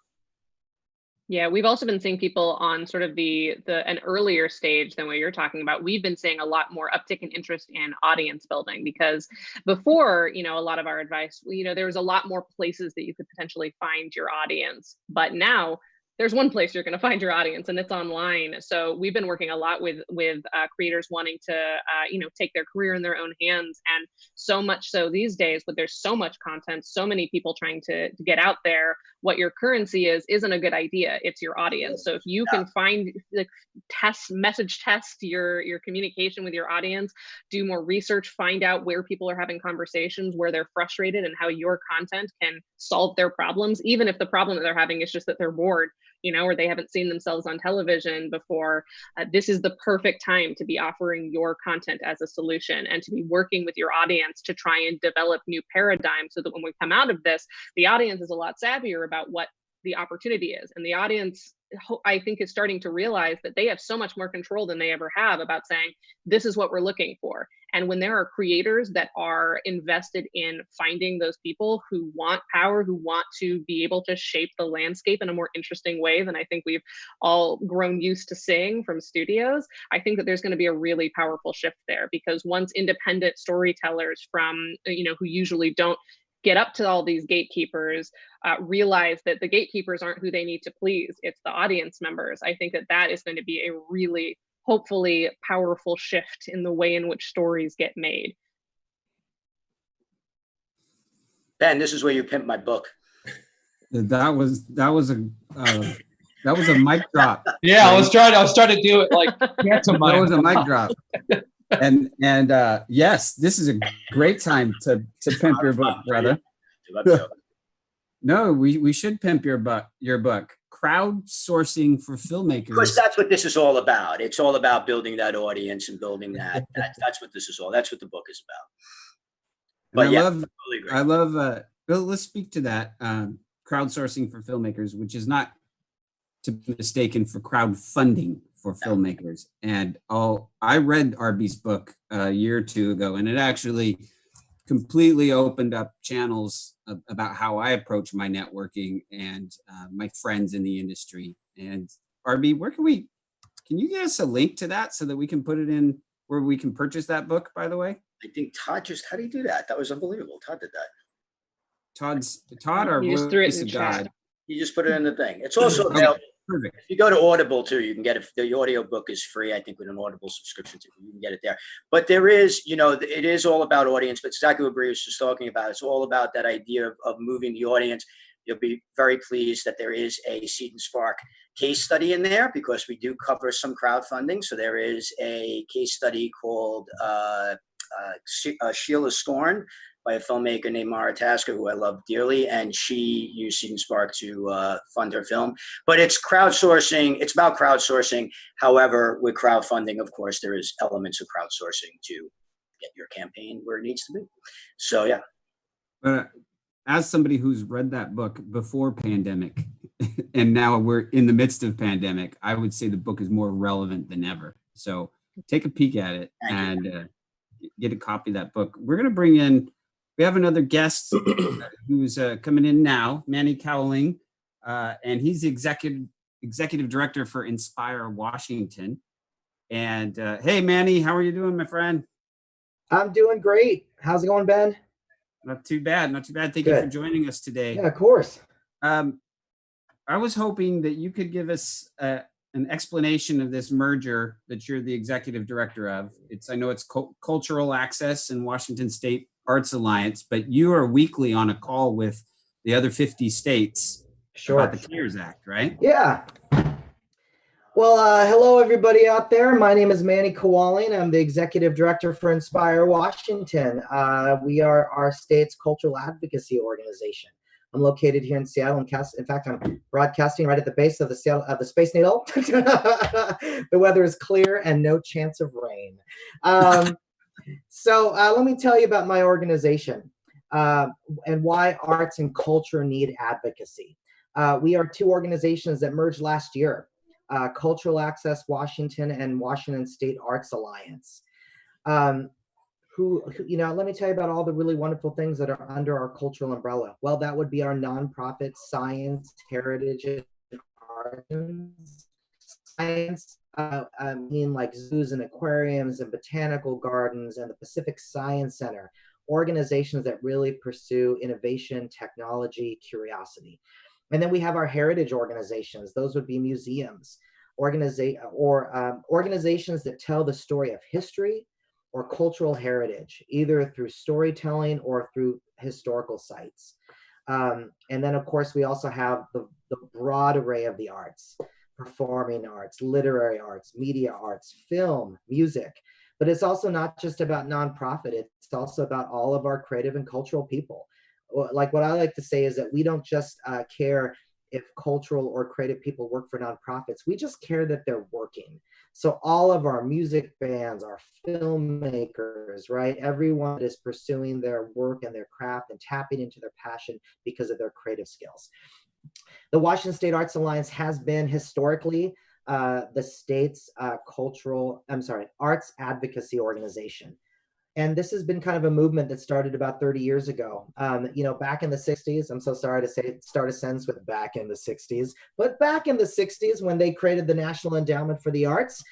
Yeah, we've also been seeing people on sort of an earlier stage than what you're talking about. We've been seeing a lot more uptick in interest in audience building, because before, you know, a lot of our advice, you know, there was a lot more places that you could potentially find your audience. But now there's one place you're going to find your audience, and it's online. So we've been working a lot with creators wanting to take their career in their own hands, and so much so these days, but there's so much content, so many people trying to get out there. What your currency isn't a good idea. It's your audience. So if you can find, like, message test your communication with your audience, do more research, find out where people are having conversations, where they're frustrated, and how your content can solve their problems, even if the problem that they're having is just that they're bored, or they haven't seen themselves on television before. This is the perfect time to be offering your content as a solution, and to be working with your audience to try and develop new paradigms, so that when we come out of this, the audience is a lot savvier about what the opportunity is. And the audience, I think, is starting to realize that they have so much more control than they ever have about saying, this is what we're looking for. And when there are creators that are invested in finding those people who want power, who want to be able to shape the landscape in a more interesting way than I think we've all grown used to seeing from studios, I think that there's going to be a really powerful shift there. Because once independent storytellers from, who usually don't get up to all these gatekeepers, realize that the gatekeepers aren't who they need to please, it's the audience members, I think that is going to be a really, hopefully, powerful shift in the way in which stories get made. Ben, this is where you pimp my book. That was a mic drop. Yeah, right? I was trying to do it like that was a mic drop. And yes, this is a great time to pimp your book, brother. No, we should pimp your book. Crowdsourcing for filmmakers. Because that's what this is all about. It's all about building that audience and building that. That's what this is all. That's what the book is about. But I love. Well, let's speak to that. Crowdsourcing for filmmakers, which is not to be mistaken for crowdfunding for filmmakers. And I read RB's book a year or two ago, and it actually completely opened up channels about how I approach my networking and my friends in the industry. And RB, can you get us a link to that so that we can put it in where we can purchase that book, by the way? I think Todd how do you do that? That was unbelievable. Todd did that. Todd, our voice of God. You just put it in the thing. It's also available. Perfect. If you go to Audible too, you can get it. The audio book is free, I think, with an Audible subscription too. You can get it there. But there is, it is all about audience, but exactly what Bri was just talking about. It's all about that idea of moving the audience. You'll be very pleased that there is a Seed&Spark case study in there, because we do cover some crowdfunding. So there is a case study called Sheila Scorn, by a filmmaker named Mara Tasker, who I love dearly, and she used Seed&Spark to fund her film. But it's crowdsourcing. It's about crowdsourcing. However, with crowdfunding, of course, there is elements of crowdsourcing to get your campaign where it needs to be. So, yeah. But as somebody who's read that book before pandemic, and now we're in the midst of pandemic, I would say the book is more relevant than ever. So take a peek at it and get a copy of that book. We're going to bring in, we have another guest who's coming in now, Manny Cowling, and he's the executive director for Inspire Washington. And hey, Manny, how are you doing, my friend? I'm doing great. How's it going, Ben? Not too bad. Not too bad. Thank you for joining us today. Yeah, of course. I was hoping that you could give us an explanation of this merger that you're the executive director of. I know it's Cultural Access and Washington State Arts Alliance, but you are weekly on a call with the other 50 states about the CARES Act, right? Yeah. Well, hello, everybody out there. My name is Manny Qawalli, and I'm the executive director for Inspire Washington. We are our state's cultural advocacy organization. I'm located here in Seattle. In fact, I'm broadcasting right at the base of the Space Needle. The weather is clear and no chance of rain. So let me tell you about my organization and why arts and culture need advocacy. We are two organizations that merged last year, Cultural Access Washington and Washington State Arts Alliance. Let me tell you about all the really wonderful things that are under our cultural umbrella. Well, that would be our nonprofit science, heritage, and arts. Science, like zoos and aquariums and botanical gardens and the Pacific Science Center, organizations that really pursue innovation, technology, curiosity. And then we have our heritage organizations. Those would be museums, organizations that tell the story of history or cultural heritage, either through storytelling or through historical sites. And then, of course, we also have the broad array of the arts, performing arts, literary arts, media arts, film, music. But it's also not just about nonprofit. It's also about all of our creative and cultural people. Like what I like to say is that we don't just care if cultural or creative people work for nonprofits. We just care that they're working. So all of our music bands, our filmmakers, right? Everyone is pursuing their work and their craft and tapping into their passion because of their creative skills. The Washington State Arts Alliance has been historically the state's arts advocacy organization. And this has been kind of a movement that started about 30 years ago. Back in the 60s, I'm so sorry to say, start a sentence with back in the 60s, but back in the 60s when they created the National Endowment for the Arts,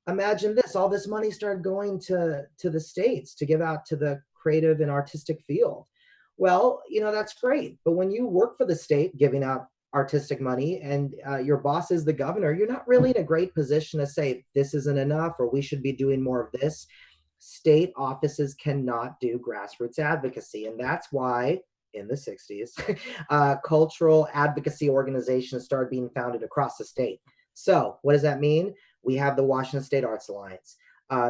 imagine this, all this money started going to the states to give out to the creative and artistic field. Well, that's great. But when you work for the state giving out artistic money and your boss is the governor, you're not really in a great position to say this isn't enough or we should be doing more of this. State offices cannot do grassroots advocacy. And that's why in the 60s, cultural advocacy organizations started being founded across the state. So what does that mean? We have the Washington State Arts Alliance.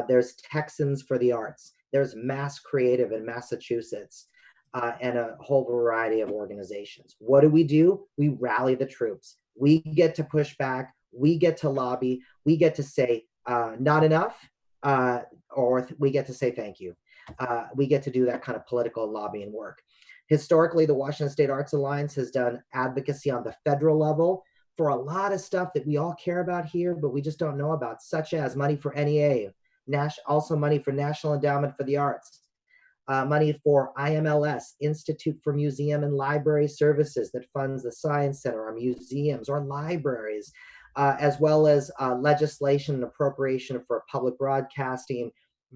There's Texans for the Arts. There's Mass Creative in Massachusetts. And a whole variety of organizations. What do? We rally the troops. We get to push back. We get to lobby. We get to say, not enough, or we get to say thank you. We get to do that kind of political lobbying work. Historically, the Washington State Arts Alliance has done advocacy on the federal level for a lot of stuff that we all care about here, but we just don't know about, such as money for NEA, also money for National Endowment for the Arts, money for IMLS, Institute for Museum and Library Services, that funds the Science Center, our museums, or libraries, as well as legislation and appropriation for public broadcasting,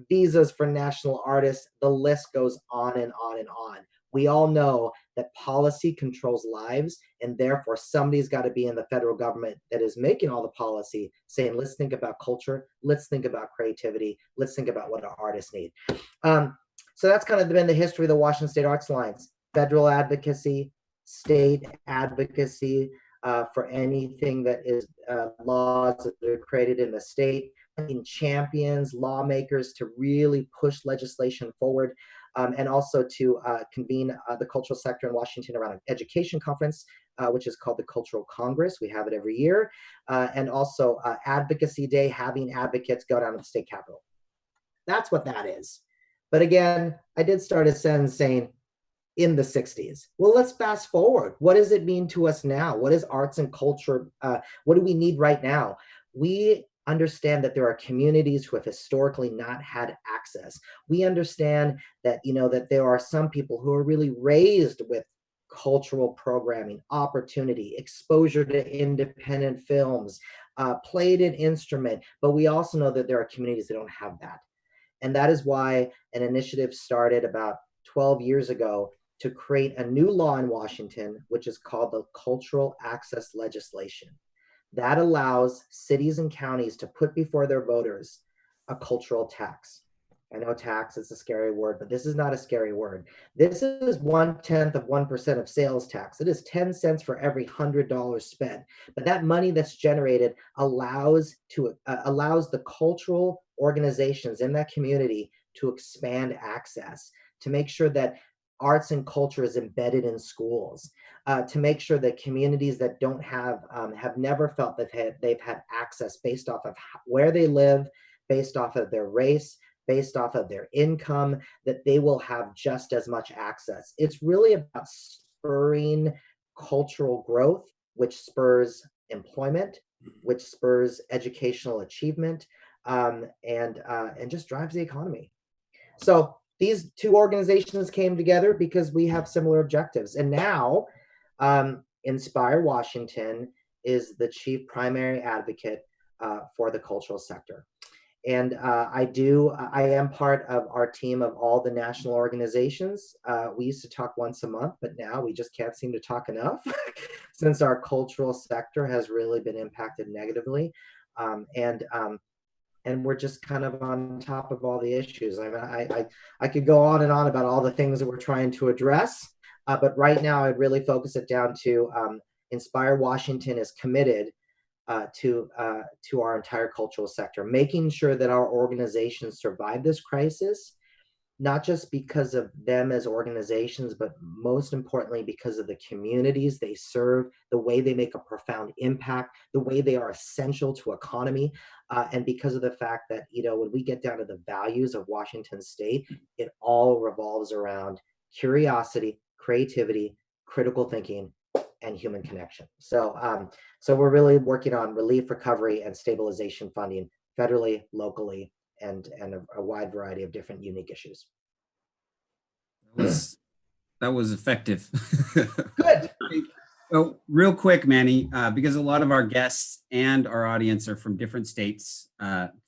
visas for national artists. The list goes on and on and on. We all know that policy controls lives, and therefore somebody's got to be in the federal government that is making all the policy, saying, let's think about culture, let's think about creativity, let's think about what our artists need. So that's kind of been the history of the Washington State Arts Alliance: federal advocacy, state advocacy for anything that is laws that are created in the state, in champions, lawmakers to really push legislation forward, and also to convene the cultural sector in Washington around an education conference, which is called the Cultural Congress. We have it every year. And also Advocacy Day, having advocates go down to the state capitol. That's what that is. But again, I did start a sentence saying in the 60s. Well, let's fast forward. What does it mean to us now? What is arts and culture? What do we need right now? We understand that there are communities who have historically not had access. We understand that, that there are some people who are really raised with cultural programming, opportunity, exposure to independent films, played an instrument, but we also know that there are communities that don't have that. And that is why an initiative started about 12 years ago to create a new law in Washington, which is called the Cultural Access Legislation. That allows cities and counties to put before their voters a cultural tax. I know tax is a scary word, but this is not a scary word. This is 1/10 of 1% of sales tax. It is 10 cents for every $100 spent. But that money that's generated allows the cultural organizations in that community to expand access, to make sure that arts and culture is embedded in schools, to make sure that communities that don't have never felt that they've had access based off of where they live, based off of their race, based off of their income, that they will have just as much access. It's really about spurring cultural growth, which spurs employment, which spurs educational achievement, and just drives the economy. So these two organizations came together because we have similar objectives. And now Inspire Washington is the chief primary advocate for the cultural sector. And I am part of our team of all the national organizations. We used to talk once a month, but now we just can't seem to talk enough since our cultural sector has really been impacted negatively. And we're just kind of on top of all the issues. I mean, I could go on and on about all the things that we're trying to address, but right now I'd really focus it down to Inspire Washington is committed to our entire cultural sector, making sure that our organizations survive this crisis, not just because of them as organizations, but most importantly, because of the communities they serve, the way they make a profound impact, the way they are essential to economy, and because of the fact that, when we get down to the values of Washington State, it all revolves around curiosity, creativity, critical thinking, and human connection. So we're really working on relief, recovery, and stabilization funding federally, locally, and a wide variety of different unique issues. That was effective. Good. So real quick, Manny, because a lot of our guests and our audience are from different states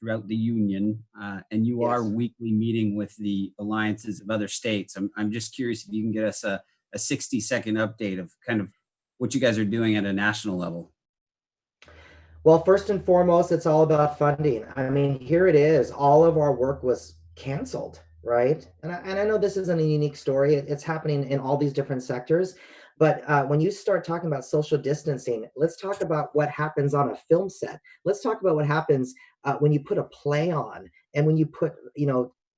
throughout the union, and you are weekly meeting with the alliances of other states. I'm just curious if you can get us a 60-second update of kind of what you guys are doing at a national level. Well, first and foremost, it's all about funding. I mean, here it is. All of our work was canceled, right? And I know this isn't a unique story. It's happening in all these different sectors. But when you start talking about social distancing, let's talk about what happens on a film set. Let's talk about what happens when you put a play on, and when you put,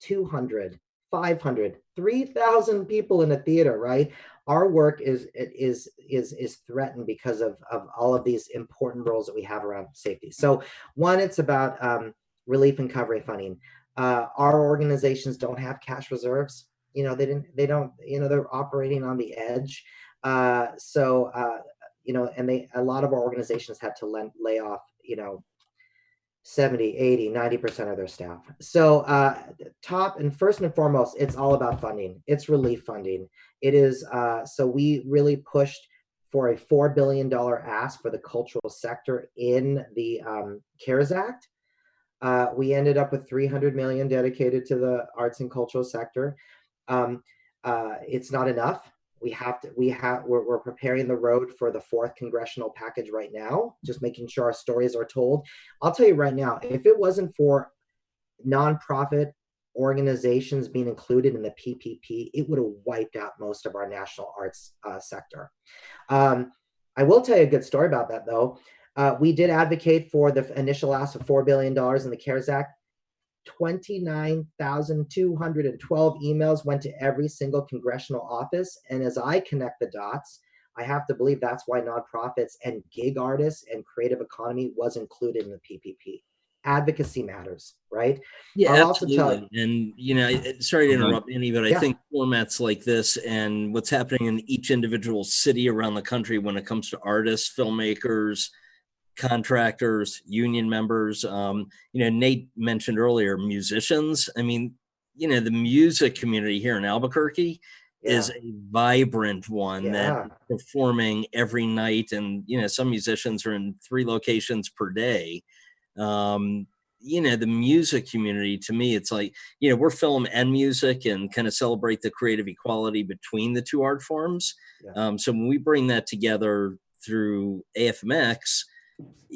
200, 500, 3,000 people in a theater, right? Our work is threatened because of all of these important roles that we have around safety. So one, it's about relief and recovery funding. Our organizations don't have cash reserves. They're operating on the edge. And a lot of our organizations had to lay off, 70, 80, 90% of their staff. So top and first and foremost, it's all about funding. It's relief funding. It is, so we really pushed for a $4 billion ask for the cultural sector in the CARES Act. We ended up with 300 million dedicated to the arts and cultural sector. It's not enough. We're preparing the road for the 4th congressional package right now, just making sure our stories are told. I'll tell you right now, if it wasn't for nonprofit organizations being included in the PPP, it would have wiped out most of our national arts sector. I will tell you a good story about that, though. We did advocate for the initial ask of $4 billion in the CARES Act. 29,212 emails went to every single congressional office. And as I connect the dots, I have to believe that's why nonprofits and gig artists and creative economy was included in the PPP. Advocacy matters, right? Yeah, I'll absolutely. also tell you, And sorry to interrupt, Annie, but I Yeah. think formats like this and what's happening in each individual city around the country when it comes to artists, filmmakers, contractors, union members, Nate mentioned earlier, musicians. I mean, the music community here in Albuquerque is a vibrant one that is performing every night. And, some musicians are in 3 locations per day. The music community, to me, it's like, we're film and music and kind of celebrate the creative equality between the 2 art forms. So when we bring that together through AFMX,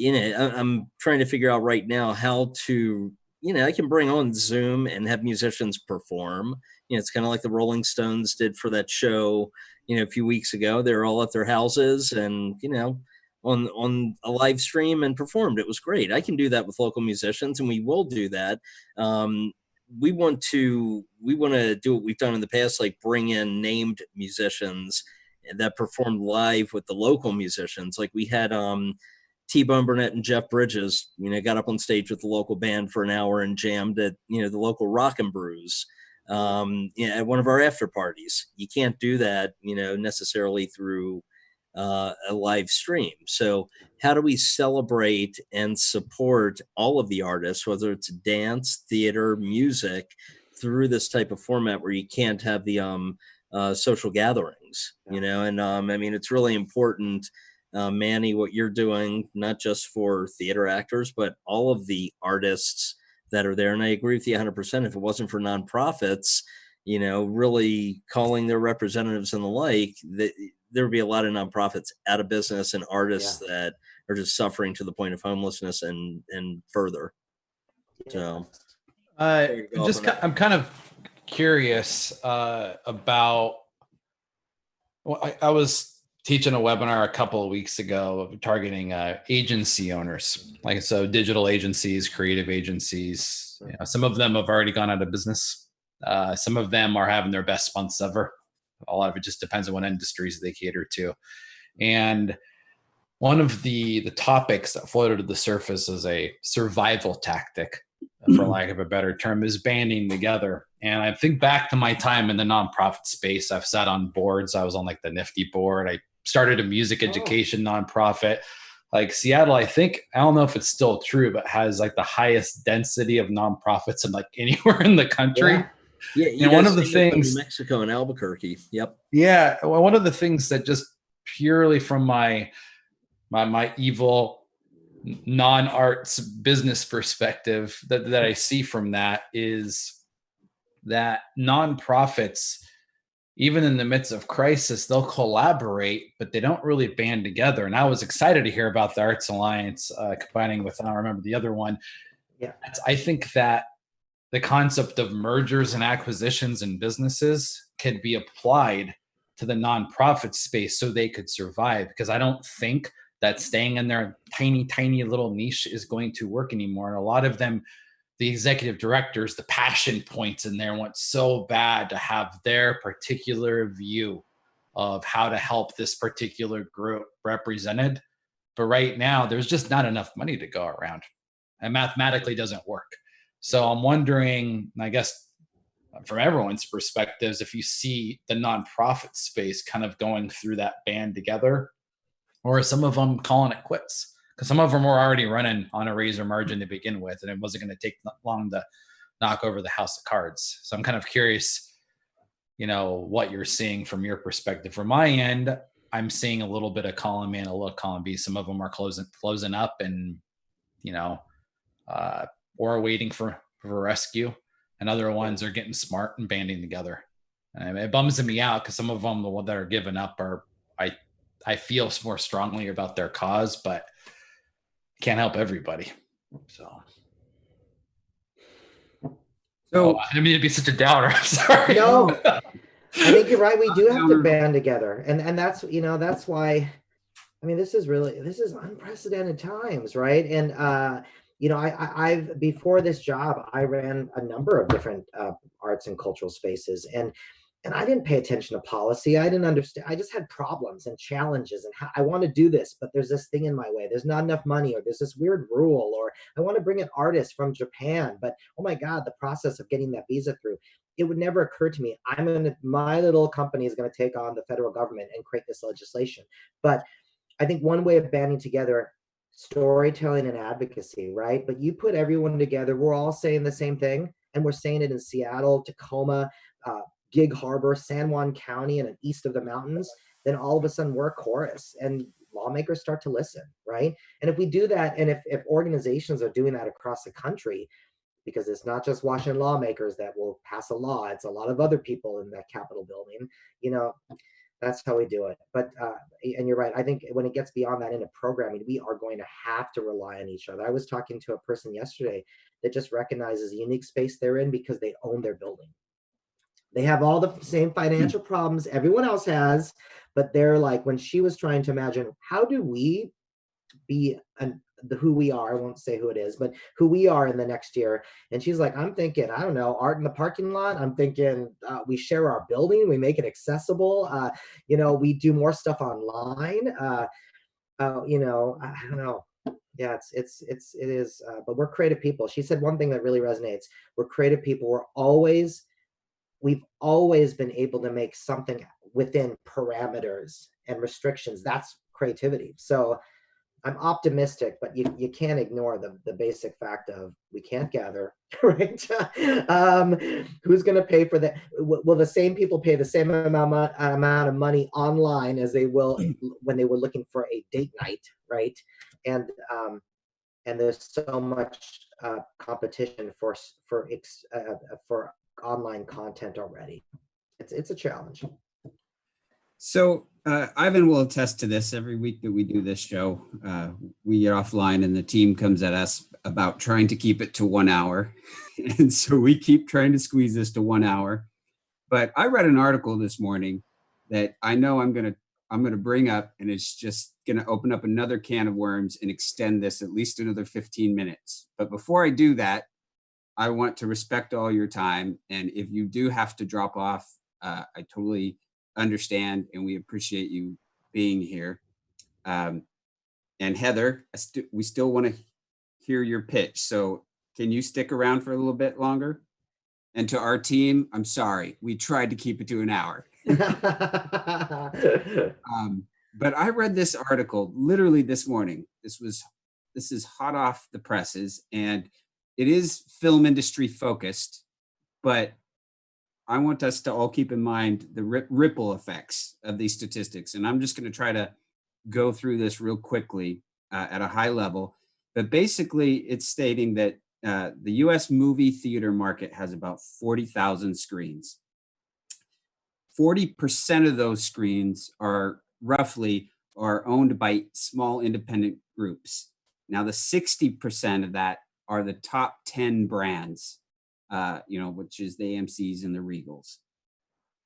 I'm trying to figure out right now how to, I can bring on Zoom and have musicians perform. It's kind of like the Rolling Stones did for that show, a few weeks ago. They were all at their houses and, on a live stream and performed. It was great. I can do that with local musicians, and we will do that. We want to do what we've done in the past, like bring in named musicians that performed live with the local musicians. Like we had, T-Bone Burnett and Jeff Bridges, got up on stage with the local band for an hour and jammed at, the local Rock and Brews, at one of our after parties. You can't do that, necessarily through a live stream. So how do we celebrate and support all of the artists, whether it's dance, theater, music, through this type of format where you can't have the social gatherings, and I mean, it's really important. Manny, what you're doing, not just for theater actors, but all of the artists that are there. And I agree with you 100%. If it wasn't for nonprofits, really calling their representatives and the like, there would be a lot of nonprofits out of business and artists that are just suffering to the point of homelessness and further. So, I'm kind of curious about. Well, I was teaching a webinar a couple of weeks ago targeting agency owners, so digital agencies, creative agencies. Some of them have already gone out of business. Some of them are having their best months ever. A lot of it just depends on what industries they cater to. And one of the topics that floated to the surface as a survival tactic, for lack of a better term, is banding together. And I think back to my time in the nonprofit space. I've sat on boards. I was on the Nifty board. I started a music education nonprofit. Seattle, I don't know if it's still true, but has the highest density of nonprofits in anywhere in the country. Yeah, and one of the things, New Mexico and Albuquerque. Yep. Yeah, well, one of the things that just purely from my evil non-arts business perspective that I see from that is that nonprofits, even in the midst of crisis, they'll collaborate, but they don't really band together. And I was excited to hear about the Arts Alliance combining with, I don't remember the other one. Yeah, I think that the concept of mergers and acquisitions in businesses could be applied to the nonprofit space so they could survive, because I don't think that staying in their tiny little niche is going to work anymore. And a lot of them, the executive directors, the passion points in there want so bad to have their particular view of how to help this particular group represented. But right now, there's just not enough money to go around. And mathematically doesn't work. So I'm wondering, I guess, from everyone's perspectives, if you see the nonprofit space kind of going through that band together, or some of them calling it quits, because some of them were already running on a razor margin to begin with, and it wasn't going to take long to knock over the house of cards. So I'm kind of curious, what you're seeing from your perspective. From my end, I'm seeing a little bit of column A and a little column B. Some of them are closing up, and or waiting for rescue, and other ones are getting smart and banding together. And it bums me out because some of them, the ones that are giving up, are I feel more strongly about their cause, but can't help everybody. So I didn't mean to be such a downer. I'm sorry. No, I think you're right. We do have to band together, and that's that's why. I mean, this is unprecedented times, right? And I've before this job, I ran a number of different arts and cultural spaces, and I didn't pay attention to policy. I didn't understand. I just had problems and challenges, and I want to do this, but there's this thing in my way. There's not enough money, or there's this weird rule, or I want to bring an artist from Japan, but oh my God, the process of getting that visa through. It would never occur to me. My little company is going to take on the federal government and create this legislation. But I think one way of banding together, storytelling and advocacy, right? But you put everyone together, we're all saying the same thing, and we're saying it in Seattle, Tacoma, Gig Harbor, San Juan County, and east of the mountains, then all of a sudden we're a chorus, and lawmakers start to listen, right? And if we do that, and if organizations are doing that across the country, because it's not just Washington lawmakers that will pass a law, it's a lot of other people in that Capitol building, that's how we do it. But and you're right, I think when it gets beyond that into programming, we are going to have to rely on each other. I was talking to a person yesterday that just recognizes the unique space they're in because they own their building. They have all the same financial problems everyone else has, but they're like, when she was trying to imagine, how do we be who we are, I won't say who it is, but who we are in the next year. And she's like, I'm thinking, I don't know, art in the parking lot. I'm thinking we share our building, we make it accessible. We do more stuff online. I don't know. Yeah, it is, but we're creative people. She said one thing that really resonates. We're creative people. We've always been able to make something within parameters and restrictions. That's creativity. So I'm optimistic, but you can't ignore the basic fact of we can't gather, right? Who's going to pay for that? Will the same people pay the same amount of money online as they will when they were looking for a date night, right? And and there's so much competition for online content already. It's a challenge. So Ivan will attest to this. Every week that we do this show, we get offline and the team comes at us about trying to keep it to 1 hour. And so we keep trying to squeeze this to 1 hour. But I read an article this morning that I know I'm gonna bring up, and it's just gonna open up another can of worms and extend this at least another 15 minutes. But before I do that, I want to respect all your time. And if you do have to drop off, I totally understand, and we appreciate you being here. And Heather, we still want to hear your pitch. So can you stick around for a little bit longer? And to our team, I'm sorry, we tried to keep it to an hour. But I read this article literally this morning. This is hot off the presses, and it is film industry focused, but I want us to all keep in mind the ripple effects of these statistics. And I'm just going to try to go through this real quickly at a high level. But basically, it's stating that the US movie theater market has about 40,000 screens. 40% of those screens are owned by small independent groups. Now, the 60% of that are the top 10 brands, which is the AMCs and the Regals.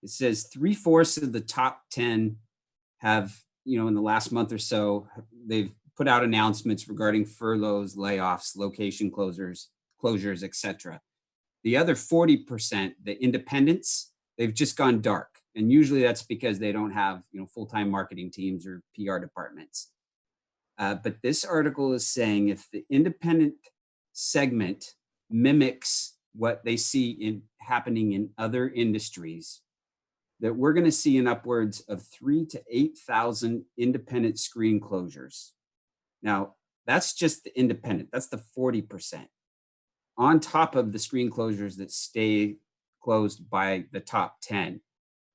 It says 3/4 of the top 10 have, in the last month or so, they've put out announcements regarding furloughs, layoffs, location closures, etc. The other 40%, the independents, they've just gone dark. And usually that's because they don't have, full-time marketing teams or PR departments. But this article is saying if the independent segment mimics what they see happening in other industries, that we're going to see an upwards of 3,000 to 8,000 independent screen closures. Now, that's just the independent. That's the 40%. On top of the screen closures that stay closed by the top 10.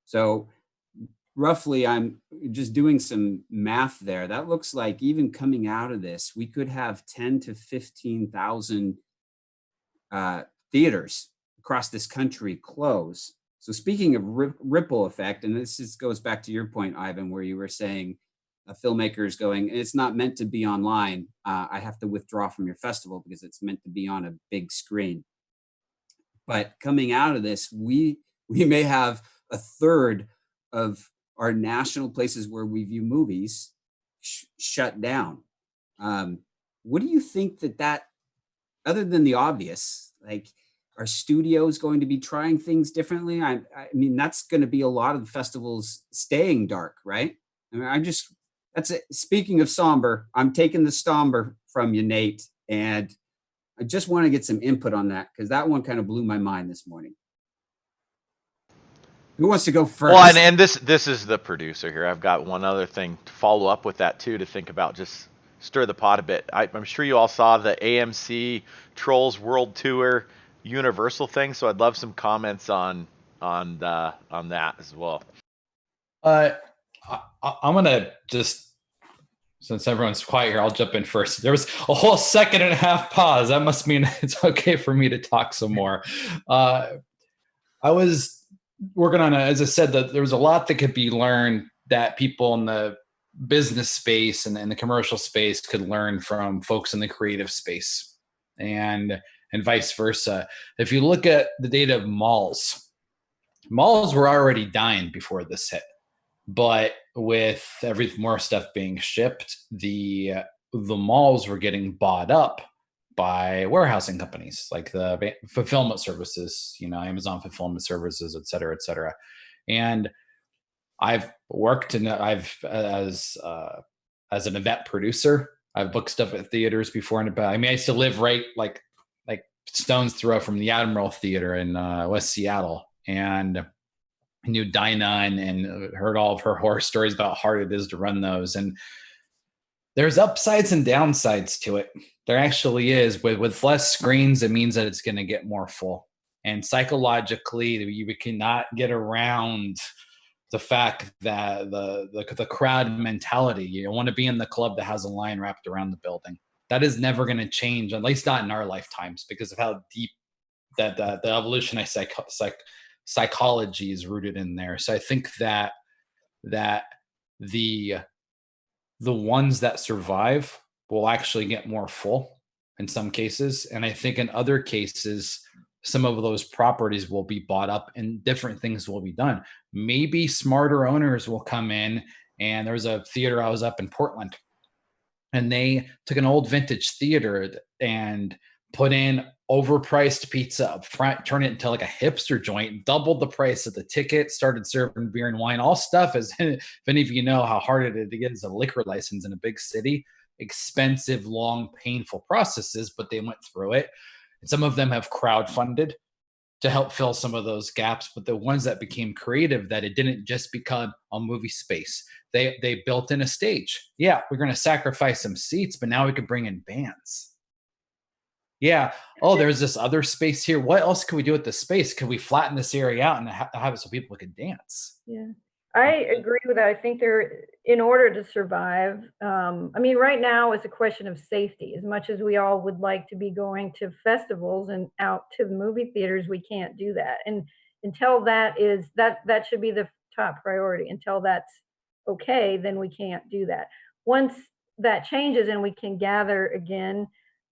So roughly, I'm just doing some math there. That looks like even coming out of this, we could have 10 to 15,000 theaters across this country close. So speaking of ripple effect, and this goes back to your point, Ivan, where you were saying filmmakers going, it's not meant to be online. I have to withdraw from your festival because it's meant to be on a big screen. But coming out of this, we may have a third of our national places where we view movies shut down. What do you think that other than the obvious, like, are studios going to be trying things differently? I mean, that's going to be a lot of the festivals staying dark, right? I mean, that's it. Speaking of somber, I'm taking the somber from you, Nate, and I just want to get some input on that because that one kind of blew my mind this morning. Who wants to go first? Well, and this is the producer here. I've got one other thing to follow up with that too, to think about, just stir the pot a bit. I'm sure you all saw the AMC Trolls World Tour Universal thing, so I'd love some comments on that as well. I'm gonna just, since everyone's quiet here, I'll jump in first. There was a whole 1.5 seconds pause. That must mean it's okay for me to talk some more. I was working on, as I said, that there was a lot that could be learned that people in the business space and in the commercial space could learn from folks in the creative space, and vice versa. If you look at the data of malls were already dying before this hit. But with more stuff being shipped, the malls were getting bought up by warehousing companies like the fulfillment services, Amazon fulfillment services, et cetera. And I've worked as an event producer. I've booked stuff at theaters before. I used to live right like stone's throw from the Admiral Theater in West Seattle, and I knew Dinah and heard all of her horror stories about how hard it is to run those. And there's upsides and downsides to it. There actually is. With less screens, it means that it's going to get more full. And psychologically, you cannot get around the fact that the crowd mentality, you want to be in the club that has a line wrapped around the building. that is never going to change, at least not in our lifetimes, because of how deep that the evolutionary psychology is rooted in there. So I think that the ones that survive will actually get more full in some cases, and I think in other cases some of those properties will be bought up and different things will be done. Maybe smarter owners will come in, and there was a theater, I was up in Portland, and they took an old vintage theater and put in overpriced pizza up front, turned it into like a hipster joint, doubled the price of the ticket, started serving beer and wine, all stuff. As if any of you know how hard it is to get a liquor license in a big city, expensive, long, painful processes, but they went through it. And some of them have crowdfunded to help fill some of those gaps, but the ones that became creative, that it didn't just become a movie space. They built in a stage. Yeah, we're going to sacrifice some seats, but now we could bring in bands. Yeah. Oh, there's this other space here. What else can we do with this space? Can we flatten this area out and have it so people can dance? Yeah, I agree with that. I think in order to survive, I mean, right now it's a question of safety. As much as we all would like to be going to festivals and out to the movie theaters, we can't do that. And until that should be the top priority. Until that's okay, then we can't do that. Once that changes and we can gather again,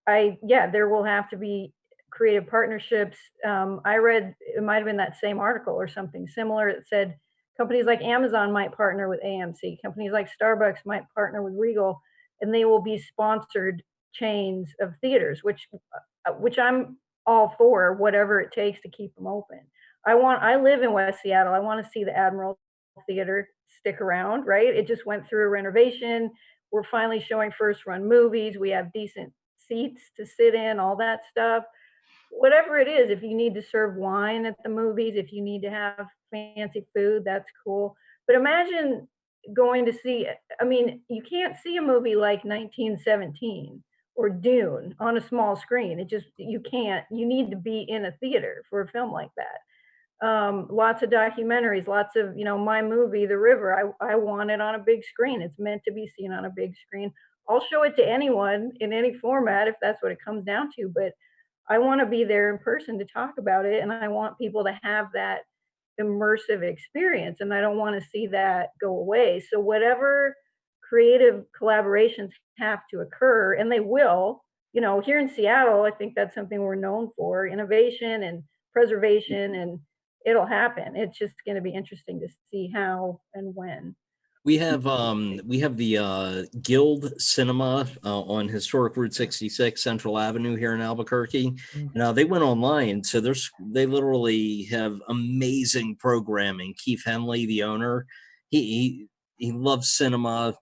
there will have to be creative partnerships. I read, it might have been that same article or something similar. It said companies like Amazon might partner with AMC, companies like Starbucks might partner with Regal, and they will be sponsored chains of theaters, which I'm all for, whatever it takes to keep them open. I live in West Seattle. I want to see the Admiral Theater stick around, right? It just went through a renovation. We're finally showing first run movies. We have decent seats to sit in, all that stuff. Whatever it is, if you need to serve wine at the movies, if you need to have fancy food, that's cool. But imagine going to see, I mean, you can't see a movie like 1917 or Dune on a small screen. You can't. You need to be in a theater for a film like that. Lots of documentaries, lots of, my movie, The River, I want it on a big screen. It's meant to be seen on a big screen. I'll show it to anyone in any format if that's what it comes down to, but I want to be there in person to talk about it, and I want people to have that immersive experience, and I don't want to see that go away. So whatever creative collaborations have to occur, and they will, here in Seattle, I think that's something we're known for, innovation and preservation, and it'll happen. It's just going to be interesting to see how and when. We have the Guild Cinema on historic Route 66 Central Avenue here in Albuquerque. Now they went online, so they literally have amazing programming. Keith Henley, the owner, he loves cinema.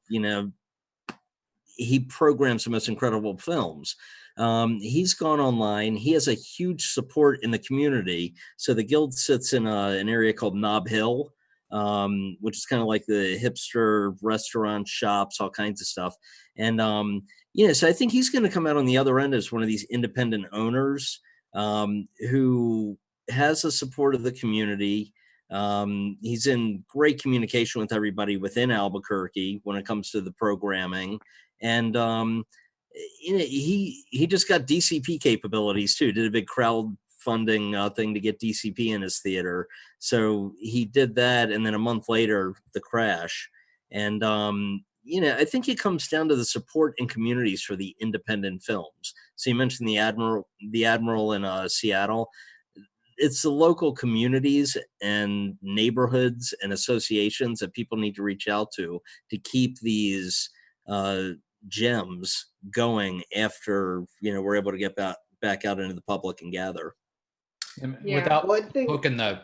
He programs the most incredible films. He's gone online. He has a huge support in the community. So the Guild sits in an area called Nob Hill, which is kind of like the hipster restaurant shops, all kinds of stuff. And, so I think he's going to come out on the other end as one of these independent owners who has the support of the community. He's in great communication with everybody within Albuquerque when it comes to the programming. And, he just got DCP capabilities too, did a big crowdfunding thing to get DCP in his theater. So he did that, and then a month later, the crash. And I think it comes down to the support in communities for the independent films. So you mentioned the Admiral in Seattle. It's the local communities and neighborhoods and associations that people need to reach out to keep these gems going after we're able to get back out into the public and gather. Without poking the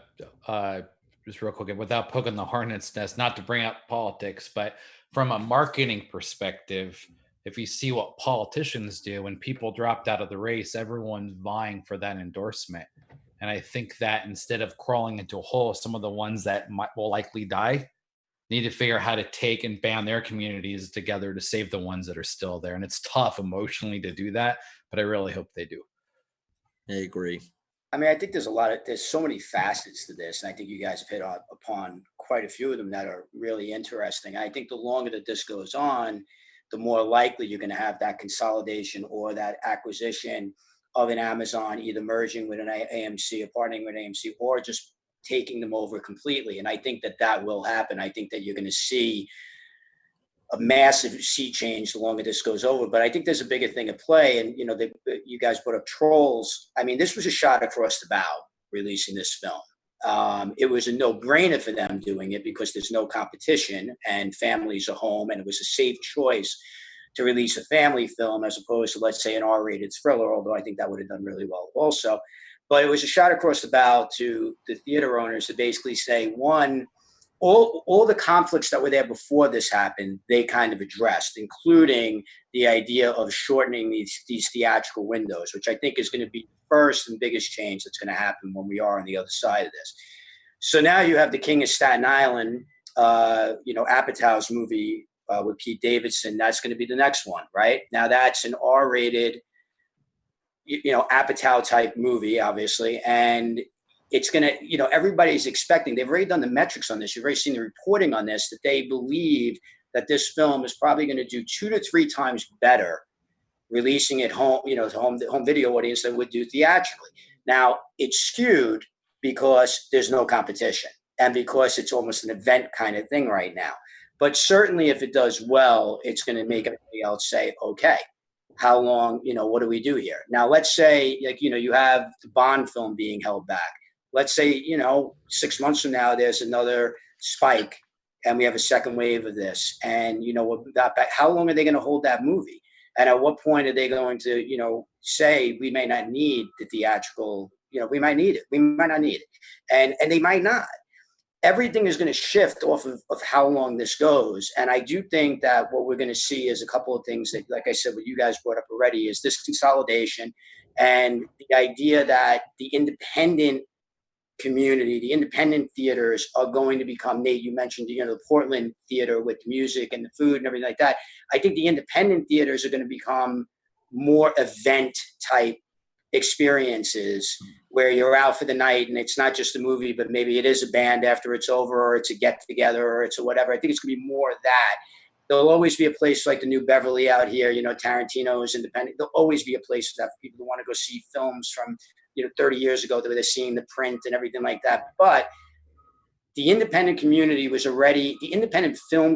just real quick, without poking the hornet's nest, not to bring up politics, but from a marketing perspective, if you see what politicians do, when people dropped out of the race, everyone's vying for that endorsement. And I think that instead of crawling into a hole, some of the ones that will likely die need to figure out how to take and band their communities together to save the ones that are still there. And it's tough emotionally to do that, but I really hope they do. I agree. I mean, I think there's so many facets to this, and I think you guys have hit upon quite a few of them that are really interesting. I think the longer that this goes on, the more likely you're going to have that consolidation or that acquisition of an Amazon, either merging with an AMC or partnering with AMC, or just taking them over completely. And I think that that will happen. I think that you're going to see a massive sea change the longer this goes over. But I think there's a bigger thing at play. And, you know, you guys brought up Trolls. I mean, this was a shot across the bow, releasing this film. It was a no-brainer for them doing it because there's no competition and families are home, and it was a safe choice to release a family film as opposed to, let's say, an R-rated thriller, although I think that would have done really well also. But it was a shot across the bow to the theater owners to basically say, one, all the conflicts that were there before this happened, they kind of addressed, including the idea of shortening these theatrical windows, which I think is going to be the first and biggest change that's going to happen when we are on the other side of this. So now you have The King of Staten Island, Apatow's movie with Pete Davidson. That's going to be the next one, right? Now that's an R-rated, Apatow type movie, obviously, and it's going to, everybody's expecting, they've already done the metrics on this. You've already seen the reporting on this, that they believe that this film is probably going to do 2 to 3 times better releasing it home, to home video audience than would do theatrically. Now, it's skewed because there's no competition and because it's almost an event kind of thing right now. But certainly if it does well, it's going to make everybody else say, okay, how long, what do we do here? Now, let's say, you have the Bond film being held back. Let's say, 6 months from now, there's another spike and we have a second wave of this. And, how long are they going to hold that movie? And at what point are they going to, say we may not need the theatrical, we might need it. We might not need it. And they might not. Everything is going to shift off of how long this goes. And I do think that what we're going to see is a couple of things that, like I said, what you guys brought up already, is this consolidation and the idea that the independent community, the independent theaters are going to become, Nate, you mentioned, the Portland theater with the music and the food and everything like that. I think the independent theaters are going to become more event type experiences where you're out for the night and it's not just a movie, but maybe it is a band after it's over, or it's a get together, or it's a whatever. I think it's going to be more of that. There'll always be a place like the New Beverly out here, Tarantino is independent. There'll always be a place for that, for people who want to go see films from 30 years ago that they're seeing the print and everything like that. But the independent film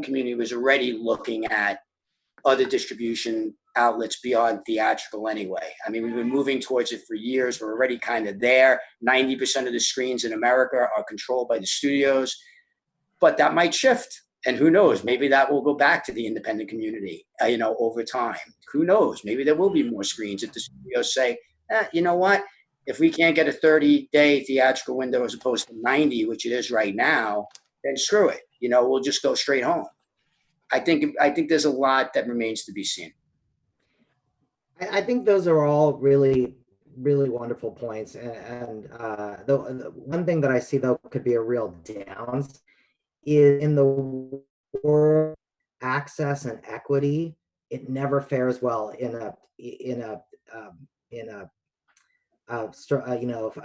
community was already looking at other distribution outlets beyond theatrical anyway. I mean, we've been moving towards it for years. We're already kind of there. 90% of the screens in America are controlled by the studios, but that might shift. And who knows, maybe that will go back to the independent community, over time. Who knows, maybe there will be more screens if the studios say, you know what? If we can't get a 30-day theatrical window as opposed to 90, which it is right now, then screw it. We'll just go straight home. I think there's a lot that remains to be seen. I think those are all really, really wonderful points. And the one thing that I see, though, could be a real downs is in the word access and equity. It never fares well in a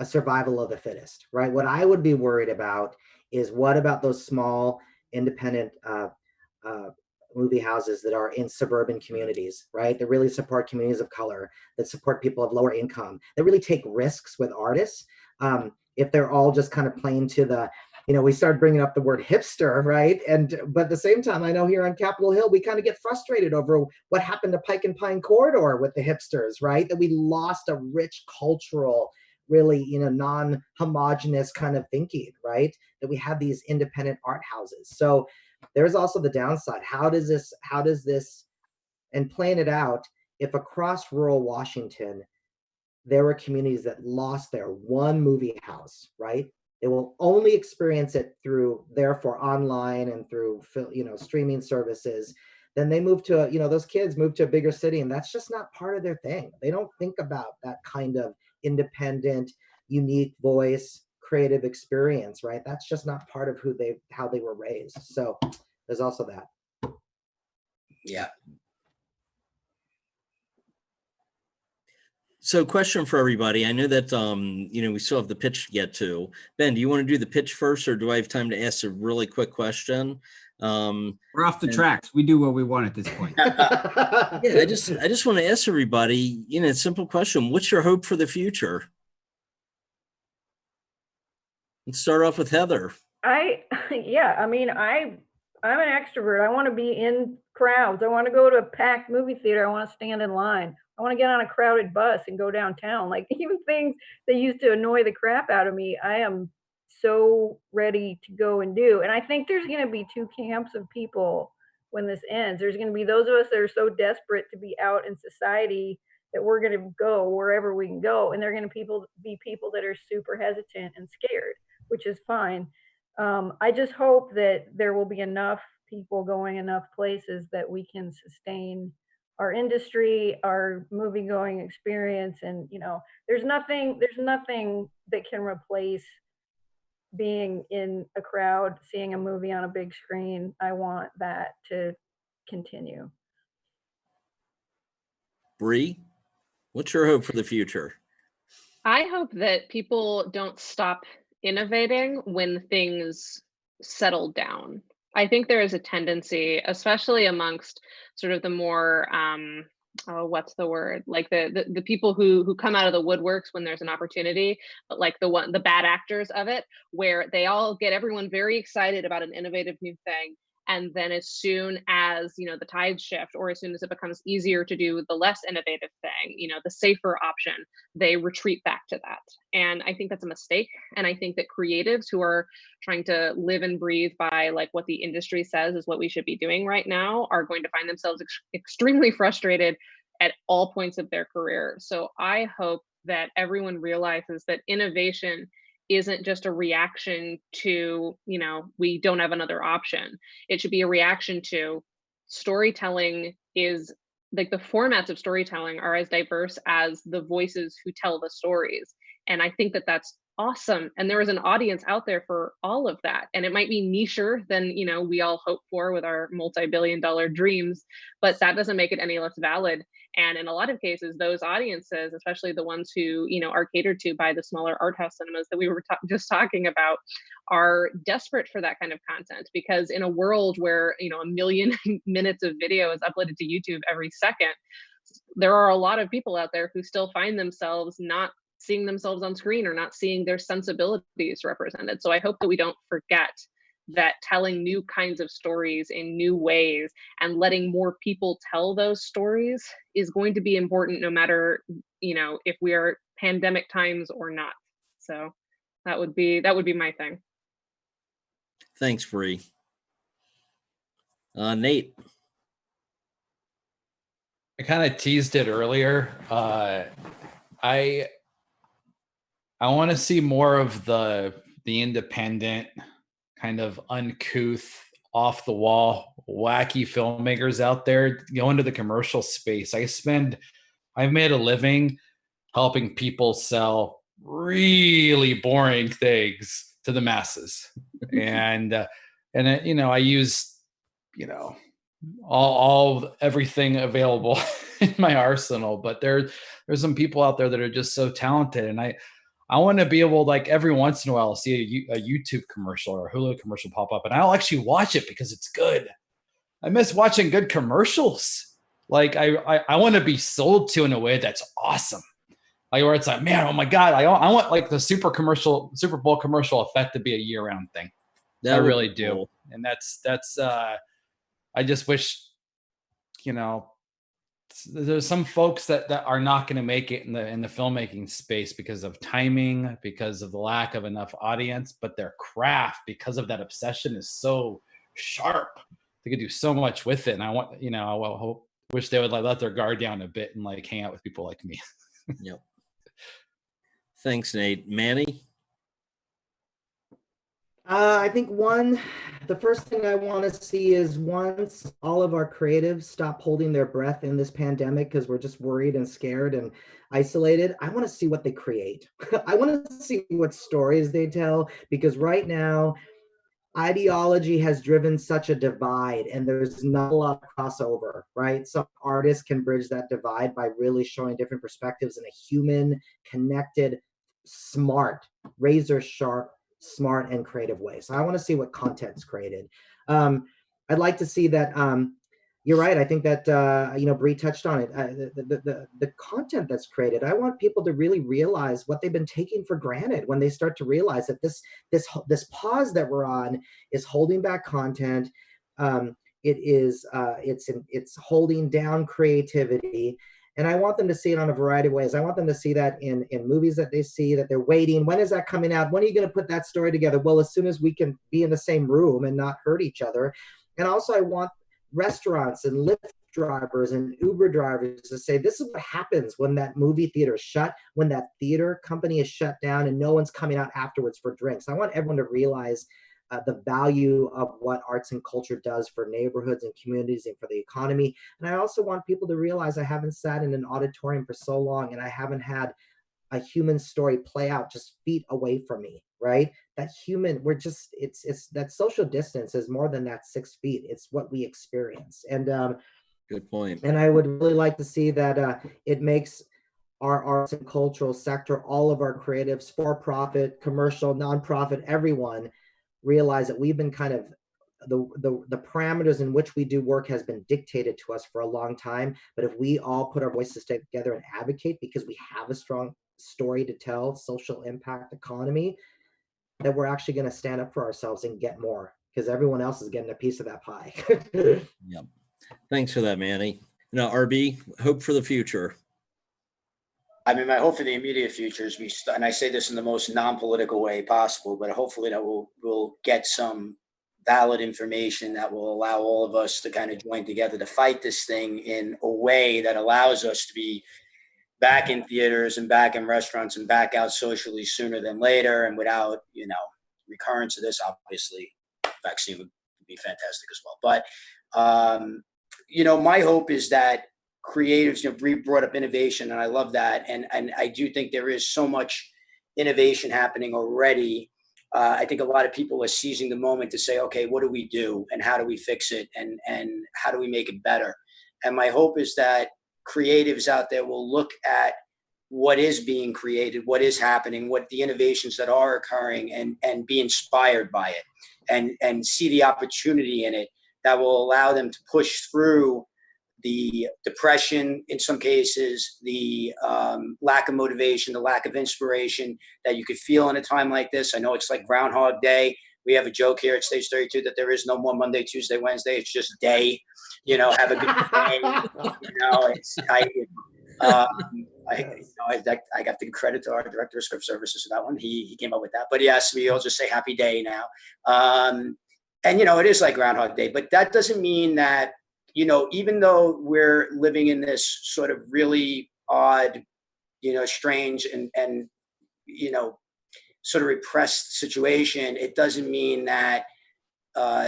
survival of the fittest, right? What I would be worried about is, what about those small independent movie houses that are in suburban communities, right? That really support communities of color, that support people of lower income, that really take risks with artists. If they're all just kind of playing to the, we started bringing up the word hipster, right? But at the same time, I know here on Capitol Hill, we kind of get frustrated over what happened to Pike and Pine Corridor with the hipsters, right? That we lost a rich cultural, really, non-homogenous kind of thinking, right? That we have these independent art houses. So there's also the downside. How does this, and playing it out, if across rural Washington, there were communities that lost their one movie house, right? They will only experience it through, therefore, online and through, streaming services. Then they move to, those kids move to a bigger city, and that's just not part of their thing. They don't think about that kind of independent, unique voice, creative experience, right? That's just not part of how they were raised. So there's also that. Yeah. So question for everybody. I know that, we still have the pitch to get to. Ben, do you want to do the pitch first, or do I have time to ask a really quick question? We're off the tracks. We do what we want at this point. Yeah, I just want to ask everybody, a simple question. What's your hope for the future? Let's start off with Heather. I'm an extrovert. I want to be in crowds. I want to go to a packed movie theater. I want to stand in line. I want to get on a crowded bus and go downtown. Like, even things that used to annoy the crap out of me, I am so ready to go and do. And I think there's going to be two camps of people when this ends. There's going to be those of us that are so desperate to be out in society that we're going to go wherever we can go. And there are going to be people that are super hesitant and scared, which is fine. I just hope that there will be enough people going enough places that we can sustain our industry, our movie going experience. And, there's nothing that can replace being in a crowd, seeing a movie on a big screen. I want that to continue. Bri, what's your hope for the future? I hope that people don't stop innovating when things settle down. I think there is a tendency, especially amongst sort of the more what's the word, like the people who come out of the woodworks when there's an opportunity, but like the bad actors of it, where they all get everyone very excited about an innovative new thing, and then as soon as the tides shift, or as soon as it becomes easier to do the less innovative thing, the safer option, they retreat back to that. And I think that's a mistake. And I think that creatives who are trying to live and breathe by like what the industry says is what we should be doing right now are going to find themselves extremely frustrated at all points of their career. So I hope that everyone realizes that innovation isn't just a reaction to, we don't have another option. It should be a reaction to storytelling is like the formats of storytelling are as diverse as the voices who tell the stories. And I think that that's awesome. And there is an audience out there for all of that. And it might be nicher than, we all hope for with our multi-billion-dollar dreams, but that doesn't make it any less valid. And in a lot of cases, those audiences, especially the ones who, are catered to by the smaller art house cinemas that we were just talking about, are desperate for that kind of content, because in a world where, 1 million minutes of video is uploaded to YouTube every second, there are a lot of people out there who still find themselves not seeing themselves on screen or not seeing their sensibilities represented. So I hope that we don't forget that telling new kinds of stories in new ways and letting more people tell those stories is going to be important, no matter, if we are pandemic times or not. So that would be my thing. Thanks, Bri. Nate. I kind of teased it earlier. I want to see more of the independent, kind of uncouth, off the wall, wacky filmmakers out there go into the commercial space. I've made a living helping people sell really boring things to the masses. and I use, everything available in my arsenal, but there's some people out there that are just so talented. And I want to be able, like, every once in a while, see a YouTube commercial or a Hulu commercial pop up, and I'll actually watch it because it's good. I miss watching good commercials. Like, I want to be sold to in a way that's awesome. Like, where it's like, man, oh my God, I want like the Super Bowl commercial effect to be a year-round thing. I really do. Cool. And that's I just wish, there's some folks that are not going to make it in the filmmaking space because of timing, because of the lack of enough audience, but their craft, because of that obsession, is so sharp. They could do so much with it. And I wish they would let their guard down a bit and like hang out with people like me. Yep. Thanks, Nate. Manny? I think the first thing I want to see is, once all of our creatives stop holding their breath in this pandemic because we're just worried and scared and isolated, I want to see what they create. I want to see what stories they tell, because right now ideology has driven such a divide, and there's not a lot of crossover, right? Some artists can bridge that divide by really showing different perspectives in a human, connected, smart, razor sharp, smart, and creative way. So I want to see what content's created. I'd like to see that. You're right. I think that Bri touched on it. The content that's created, I want people to really realize what they've been taking for granted when they start to realize that this pause that we're on is holding back content. It's holding down creativity. And I want them to see it on a variety of ways. I want them to see that in movies that they see, that they're waiting. When is that coming out? When are you going to put that story together? Well, as soon as we can be in the same room and not hurt each other. And also I want restaurants and Lyft drivers and Uber drivers to say, this is what happens when that movie theater is shut, when that theater company is shut down and no one's coming out afterwards for drinks. I want everyone to realize the value of what arts and culture does for neighborhoods and communities and for the economy. And I also want people to realize I haven't sat in an auditorium for so long and I haven't had a human story play out just feet away from me, right? That human, it's that social distance is more than that 6 feet. It's what we experience. And good point. And I would really like to see that it makes our arts and cultural sector, all of our creatives, for-profit, commercial, nonprofit, everyone realize that we've been kind of the parameters in which we do work has been dictated to us for a long time. But if we all put our voices together and advocate because we have a strong story to tell, social impact, economy, that we're actually going to stand up for ourselves and get more, because everyone else is getting a piece of that pie. Yep. Thanks for that, Manny. Now, RB, hope for the future. I mean, my hope for the immediate future is and I say this in the most non-political way possible, but hopefully that we'll get some valid information that will allow all of us to kind of join together to fight this thing in a way that allows us to be back in theaters and back in restaurants and back out socially sooner than later, and without, recurrence of this. Obviously, vaccine would be fantastic as well. But, my hope is that creatives, Bri brought up innovation, and I love that. And I do think there is so much innovation happening already. I think a lot of people are seizing the moment to say, okay, what do we do and how do we fix it and how do we make it better? And my hope is that creatives out there will look at what is being created, what is happening, what the innovations that are occurring, and be inspired by it and see the opportunity in it that will allow them to push through the depression, in some cases, the lack of motivation, the lack of inspiration that you could feel in a time like this. I know it's like Groundhog Day. We have a joke here at Stage 32 that there is no more Monday, Tuesday, Wednesday. It's just day. Have a good day. I got the credit to our director of script services for that one. He came up with that. But yes, we all just say happy day now. And it is like Groundhog Day, but that doesn't mean that, even though we're living in this sort of really odd, strange and sort of repressed situation, it doesn't mean that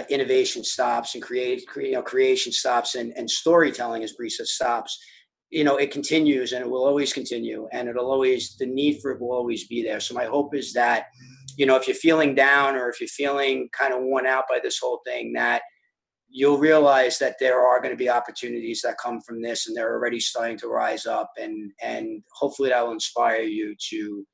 innovation stops and creation stops and storytelling, as Bri said, stops. It continues and it will always continue, and the need for it will always be there. So my hope is that, if you're feeling down or if you're feeling kind of worn out by this whole thing, that you'll realize that there are going to be opportunities that come from this, and they're already starting to rise up, and hopefully that will inspire you to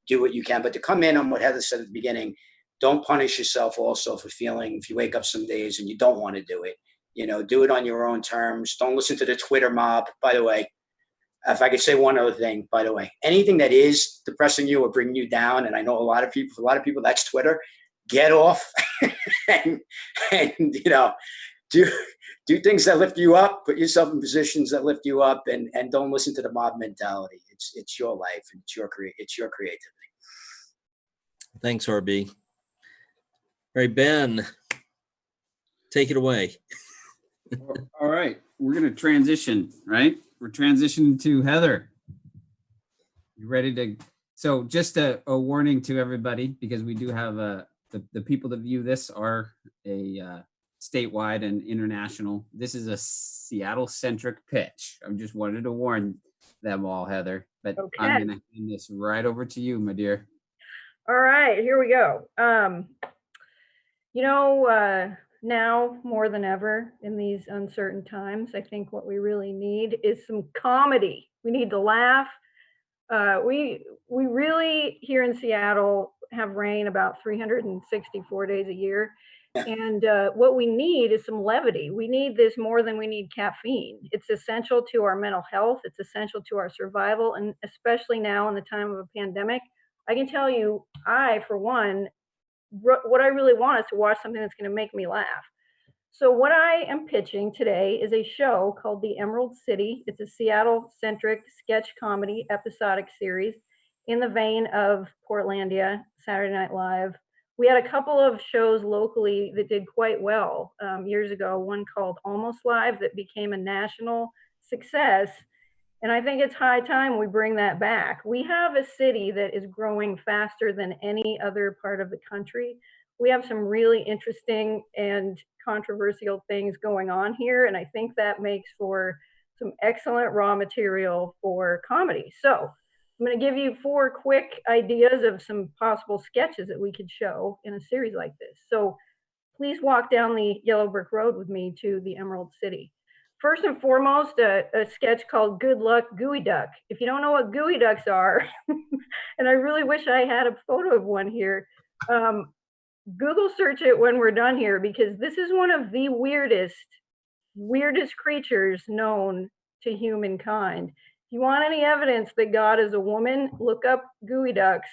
do what you can. But to come in on what Heather said at the beginning, don't punish yourself also for feeling, if you wake up some days and you don't want to do it, do it on your own terms. Don't listen to the Twitter mob. By the way, if I could say one other thing, by the way, anything that is depressing you or bringing you down, and I know a lot of people, that's Twitter, get off and do things that lift you up, put yourself in positions that lift you up, and don't listen to the mob mentality. It's your life, and it's your creativity. Thanks, RB. All right, Ben, take it away. All right, we're going to transition, right? We're transitioning to Heather. You ready to? So just a warning to everybody, because we do have the people that view this are a statewide and international. This is a Seattle-centric pitch. I just wanted to warn them all, Heather. But okay. I'm going to hand this right over to you, my dear. All right, here we go. You know, now more than ever in these uncertain times, I think what we really need is some comedy. We need to laugh. We really here in Seattle have rain about 364 days a year. And what we need is some levity. We need this more than we need caffeine. It's essential to our mental health. It's essential to our survival. And especially now in the time of a pandemic, I can tell you, I, for one, what I really want is to watch something that's going to make me laugh. So what I am pitching today is a show called The Emerald City. It's a Seattle-centric sketch comedy episodic series in the vein of Portlandia, Saturday Night Live. We had a couple of shows locally that did quite well years ago, one called Almost Live that became a national success. And I think it's high time we bring that back. We have a city that is growing faster than any other part of the country. We have some really interesting and controversial things going on here. And I think that makes for some excellent raw material for comedy. So I'm going to give you 4 quick ideas of some possible sketches that we could show in a series like this. So please walk down the yellow brick road with me to the Emerald City. First and foremost, a sketch called Good Luck Gooey Duck. If you don't know what gooey ducks are, and I really wish I had a photo of one here, Google search it when we're done here, because this is one of the weirdest creatures known to humankind. If you want any evidence that God is a woman, look up gooey ducks.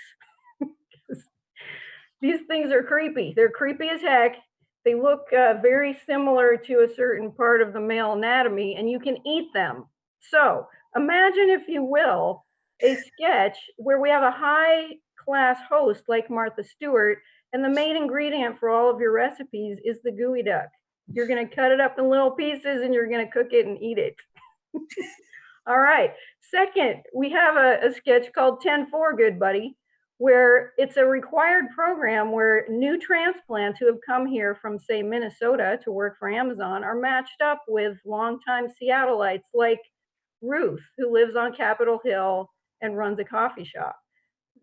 These things are creepy. They're creepy as heck. They look very similar to a certain part of the male anatomy, and you can eat them. So imagine, if you will, a sketch where we have a high-class host like Martha Stewart, and the main ingredient for all of your recipes is the gooey duck. You're going to cut it up in little pieces, and you're going to cook it and eat it. All right. Second, we have a sketch called 10-4, Good Buddy, where it's a required program where new transplants who have come here from, say, Minnesota to work for Amazon are matched up with longtime Seattleites like Ruth, who lives on Capitol Hill and runs a coffee shop.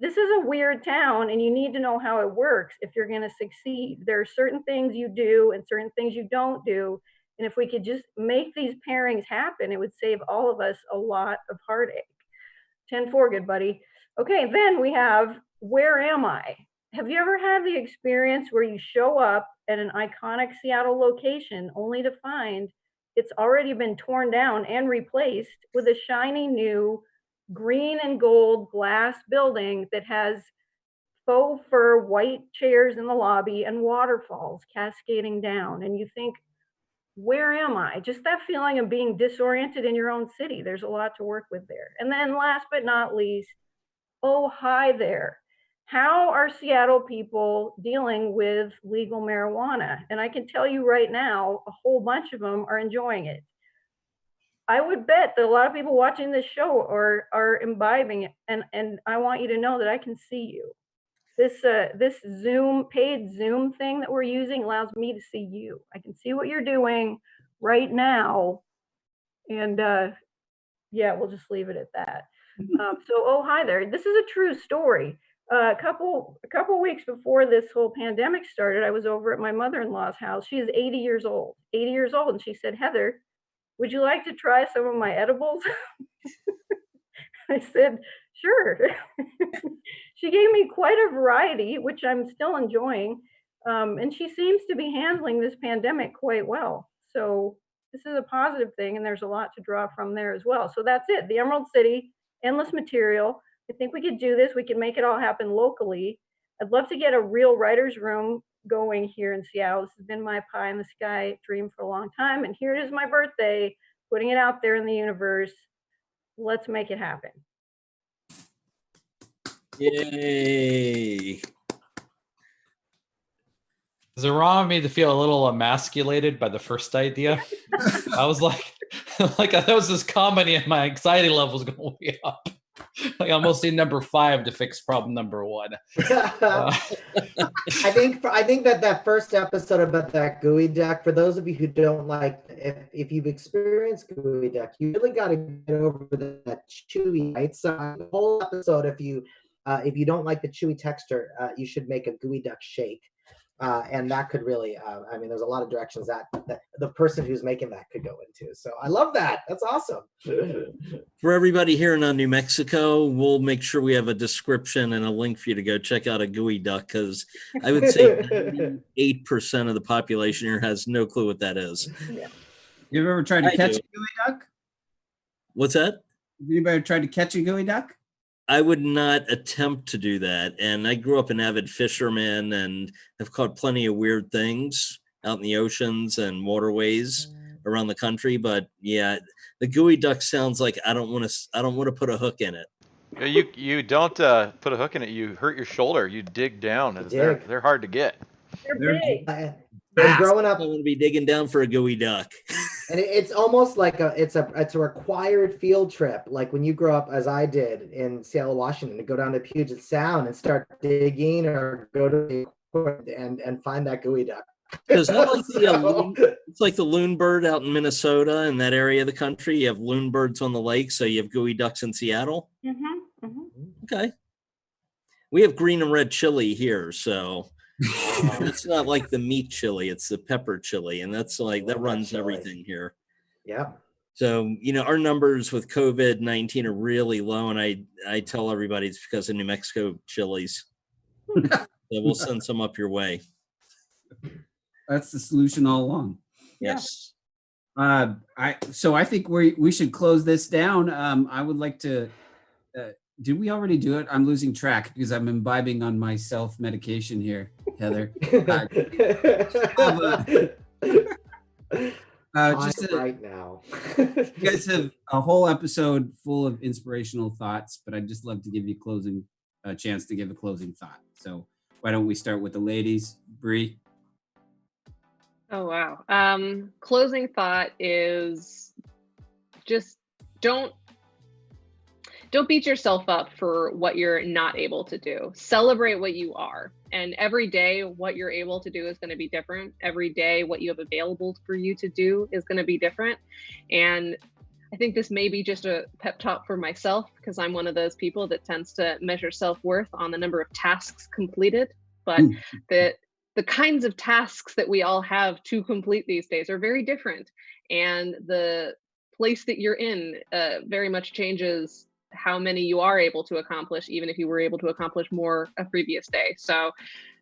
This is a weird town, and you need to know how it works if you're going to succeed. There are certain things you do and certain things you don't do. And if we could just make these pairings happen, it would save all of us a lot of heartache. 10-4, Good Buddy. Okay, then we have Where Am I? Have you ever had the experience where you show up at an iconic Seattle location only to find it's already been torn down and replaced with a shiny new green and gold glass building that has faux fur white chairs in the lobby and waterfalls cascading down? And you think, where am I? Just that feeling of being disoriented in your own city. There's a lot to work with there. And then last but not least, oh, hi there. How are Seattle people dealing with legal marijuana? And I can tell you right now, a whole bunch of them are enjoying it. I would bet that a lot of people watching this show are imbibing it. And I want you to know that I can see you. This Zoom, paid Zoom thing that we're using allows me to see you. I can see what you're doing right now. And yeah, we'll just leave it at that. So, oh, hi there. This is a true story. A couple weeks before this whole pandemic started, I was over at my mother-in-law's house. She is 80 years old, and she said, Heather, would you like to try some of my edibles? I said, sure. She gave me quite a variety, which I'm still enjoying. And she seems to be handling this pandemic quite well. So this is a positive thing, and there's a lot to draw from there as well. So that's it. The Emerald City, endless material. I think we could do this. We can make it all happen locally. I'd love to get a real writer's room going here in Seattle. This has been my pie in the sky dream for a long time. And here it is, my birthday, putting it out there in the universe. Let's make it happen. Yay. Is it wrong of me to feel a little emasculated by the first idea? I was like that was this comedy and my anxiety level was going way up. Like I almost need number 5 to fix problem number 1. I think that first episode about that gooey duck, for those of you who don't like, if you've experienced gooey duck, you really got to get over that chewy, right? So the whole episode, if you don't like the chewy texture, you should make a gooey duck shake. And that could really, I mean, there's a lot of directions that the person who's making that could go into. So I love that. That's awesome. For everybody here in New Mexico, we'll make sure we have a description and a link for you to go check out a gooey duck, because I would say 98% of the population here has no clue what that is. You ever tried to I catch do. a gooey duck? What's that? Have anybody tried to catch a gooey duck? I would not attempt to do that. And I grew up an avid fisherman and have caught plenty of weird things out in the oceans and waterways around the country. But yeah, the gooey duck sounds like I don't want to put a hook in it. You don't put a hook in it. You hurt your shoulder. You dig down. They're hard to get. They're big. And growing up, I want to be digging down for a gooey duck. and it's almost like it's a required field trip. Like when you grow up, as I did in Seattle, Washington, to go down to Puget Sound and start digging, or go to and find that gooey duck. Because it's like the loon bird out in Minnesota, in that area of the country. You have loon birds on the lake, so you have gooey ducks in Seattle. Mm-hmm, mm-hmm. Okay. We have green and red chili here, so it's not like the meat chili, it's the pepper chili, and that's like that runs everything here. Yeah. So, our numbers with COVID-19 are really low, and I tell everybody it's because of New Mexico chilies. So we'll send some up your way. That's the solution all along. Yes. I think we should close this down. I would like to. Did we already do it? I'm losing track because I'm imbibing on my self-medication here, Heather. Just right now. You guys have a whole episode full of inspirational thoughts, but I'd just love to give you a chance to give a closing thought. So why don't we start with the ladies? Bri? Oh, wow. Closing thought is just don't beat yourself up for what you're not able to do. Celebrate what you are. And every day, what you're able to do is going to be different. Every day, what you have available for you to do is going to be different. And I think this may be just a pep talk for myself, because I'm one of those people that tends to measure self-worth on the number of tasks completed. But the kinds of tasks that we all have to complete these days are very different. And the place that you're in very much changes how many you are able to accomplish, even if you were able to accomplish more a previous day. So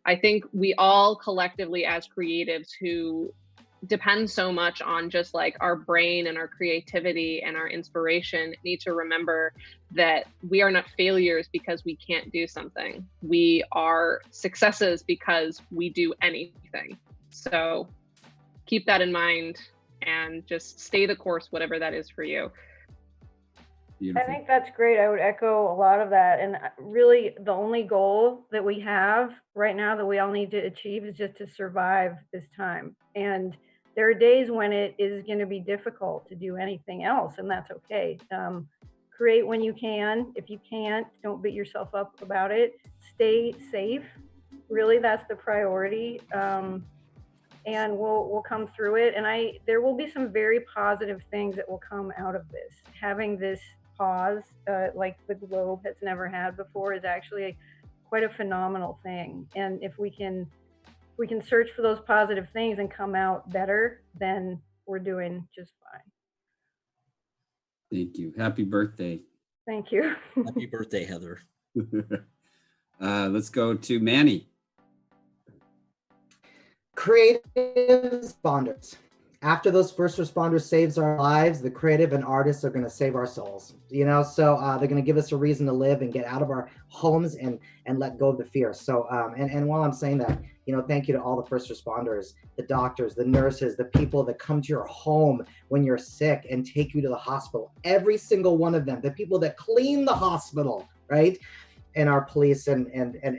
I think we all collectively as creatives who depend so much on just like our brain and our creativity and our inspiration need to remember that we are not failures because we can't do something. We are successes because we do anything. So keep that in mind and just stay the course, whatever that is for you. Beautiful. I think that's great. I would echo a lot of that. And really, the only goal that we have right now that we all need to achieve is just to survive this time. And there are days when it is going to be difficult to do anything else, and that's okay. Create when you can. If you can't, don't beat yourself up about it. Stay safe. Really, that's the priority. And we'll come through it. And there will be some very positive things that will come out of this. Having this pause, like the globe has never had before, is actually quite a phenomenal thing. And if we can search for those positive things and come out better, then we're doing just fine. Thank you. Happy birthday. Thank you. Happy birthday, Heather. Let's go to Manny. Creative responders. After those first responders saves our lives, the creative and artists are going to save our souls. So they're going to give us a reason to live and get out of our homes and let go of the fear. So and while I'm saying that, thank you to all the first responders, the doctors, the nurses, the people that come to your home when you're sick and take you to the hospital. Every single one of them, the people that clean the hospital, right? And our police and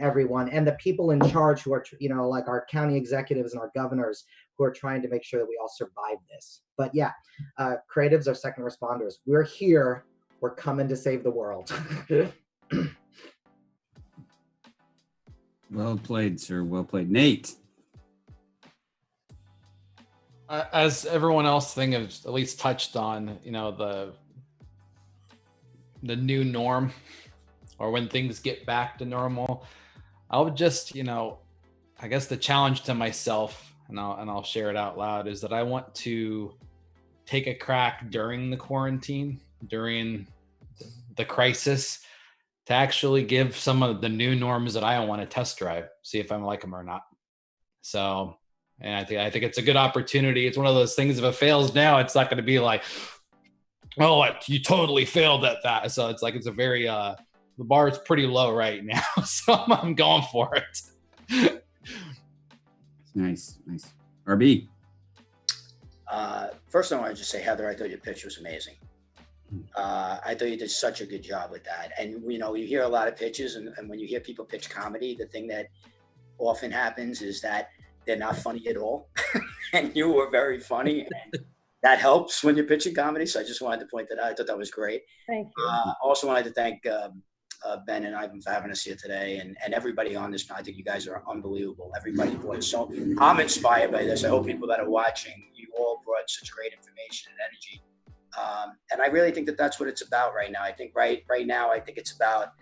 everyone, and the people in charge who are, like our county executives and our governors who are trying to make sure that we all survive this. But yeah, creatives are second responders. We're here. We're coming to save the world. Well played, sir. Well played. Nate. As everyone else has at least touched on, the new norm, or when things get back to normal, I would just, I I guess the challenge to myself, and I'll share it out loud, is that I want to take a crack during the quarantine, during the crisis, to actually give some of the new norms that I want to test drive, see if I like them or not. So, and I think it's a good opportunity. It's one of those things, if it fails now, it's not going to be like, oh, you totally failed at that. So it's like, it's a very, the bar is pretty low right now. So I'm going for it. Nice. RB. First, I want to just say, Heather, I thought your pitch was amazing. I thought you did such a good job with that. And, you know, you hear a lot of pitches, and when you hear people pitch comedy, the thing that often happens is that they're not funny at all. And you were very funny, and that helps when you're pitching comedy. So I just wanted to point that out. I thought that was great. Thank you. Also wanted to thank Ben and Ivan for having us here today, and everybody on this. I think you guys are unbelievable. Everybody brought so. I'm inspired by this. I hope people that are watching, you all brought such great information and energy. And I really think that that's what it's about right now. I think right now, I think it's about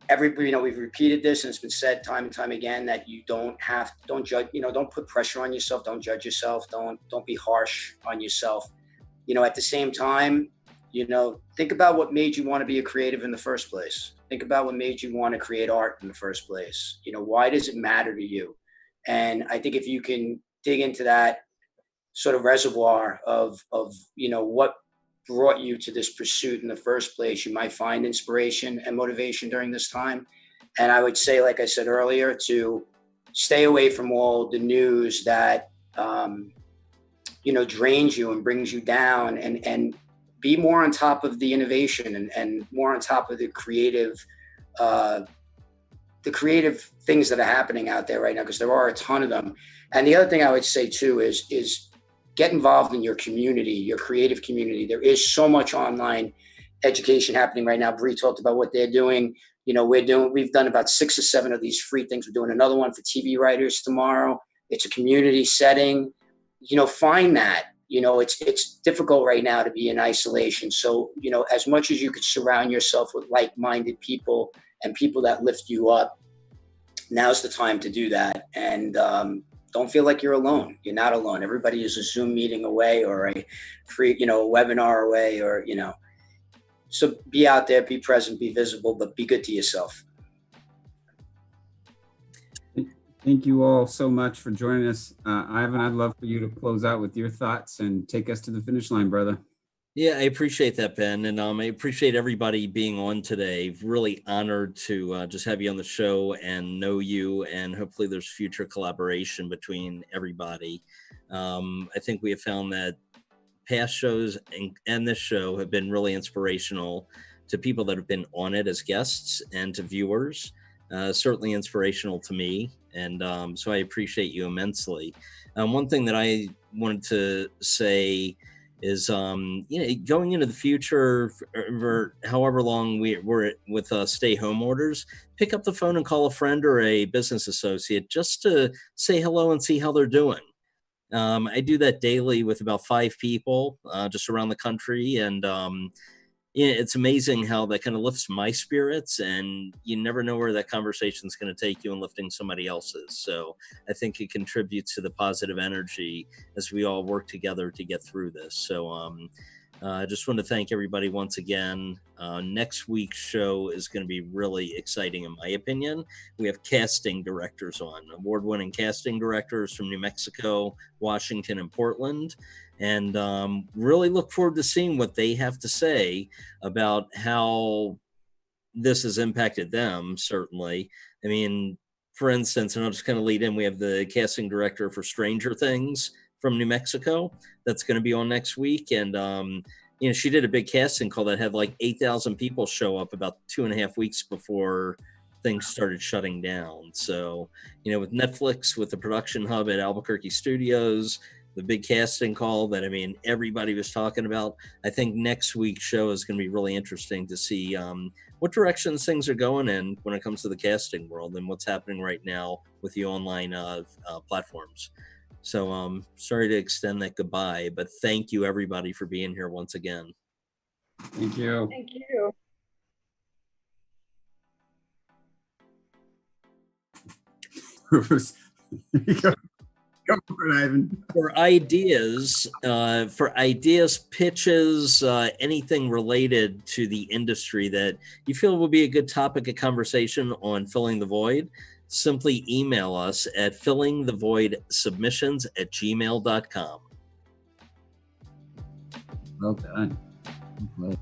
everybody. You know, we've repeated this, and it's been said time and time again that you don't judge. You know, don't put pressure on yourself. Don't judge yourself. Don't be harsh on yourself. You know, at the same time, you know, think about what made you want to be a creative in the first place. Think about what made you want to create art in the first place. You know, why does it matter to you? And I think if you can dig into that sort of reservoir of you know, what brought you to this pursuit in the first place, you might find inspiration and motivation during this time. And I would say, like I said earlier, to stay away from all the news that you know, drains you and brings you down, and be more on top of the innovation and more on top of the creative things that are happening out there right now, because there are a ton of them. And the other thing I would say too is get involved in your community, your creative community. There is so much online education happening right now. Bri talked about what they're doing. You know, we've done about 6 or 7 of these free things. We're doing another one for TV writers tomorrow. It's a community setting. You know, find that. You know, it's difficult right now to be in isolation. So, you know, as much as you could surround yourself with like-minded people and people that lift you up, now's the time to do that. And don't feel like you're alone. You're not alone. Everybody is a Zoom meeting away, or a webinar away, or, you know. So be out there, be present, be visible, but be good to yourself. Thank you all so much for joining us. Ivan, I'd love for you to close out with your thoughts and take us to the finish line, brother. Yeah, I appreciate that, Ben. And I appreciate everybody being on today. Really honored to just have you on the show and know you. And hopefully there's future collaboration between everybody. I think we have found that past shows and this show have been really inspirational to people that have been on it as guests, and to viewers. Certainly inspirational to me. And so I appreciate you immensely. One thing that I wanted to say is, you know, going into the future, for however long we're with stay-home orders, pick up the phone and call a friend or a business associate just to say hello and see how they're doing. I do that daily with about 5 people just around the country, and yeah, it's amazing how that kind of lifts my spirits, and you never know where that conversation is going to take you in lifting somebody else's. So I think it contributes to the positive energy as we all work together to get through this. So I just want to thank everybody once again. Next week's show is going to be really exciting, in my opinion. We have casting directors on, award-winning casting directors from New Mexico, Washington, and Portland. And really look forward to seeing what they have to say about how this has impacted them, certainly. I mean, for instance, and I'll just kind of lead in, we have the casting director for Stranger Things from New Mexico that's going to be on next week. And, you know, she did a big casting call that had like 8,000 people show up about 2.5 weeks before things started shutting down. So, you know, with Netflix, with the production hub at Albuquerque Studios, the big casting call that, I mean, everybody was talking about. I think next week's show is going to be really interesting to see what directions things are going in when it comes to the casting world and what's happening right now with the online platforms. So sorry to extend that goodbye, but thank you everybody for being here once again. Thank you. Thank you. Go for it, Ivan. For ideas, pitches, anything related to the industry that you feel would be a good topic of conversation on Filling the Void, simply email us at fillingthevoidsubmissions@gmail.com. Well done. Well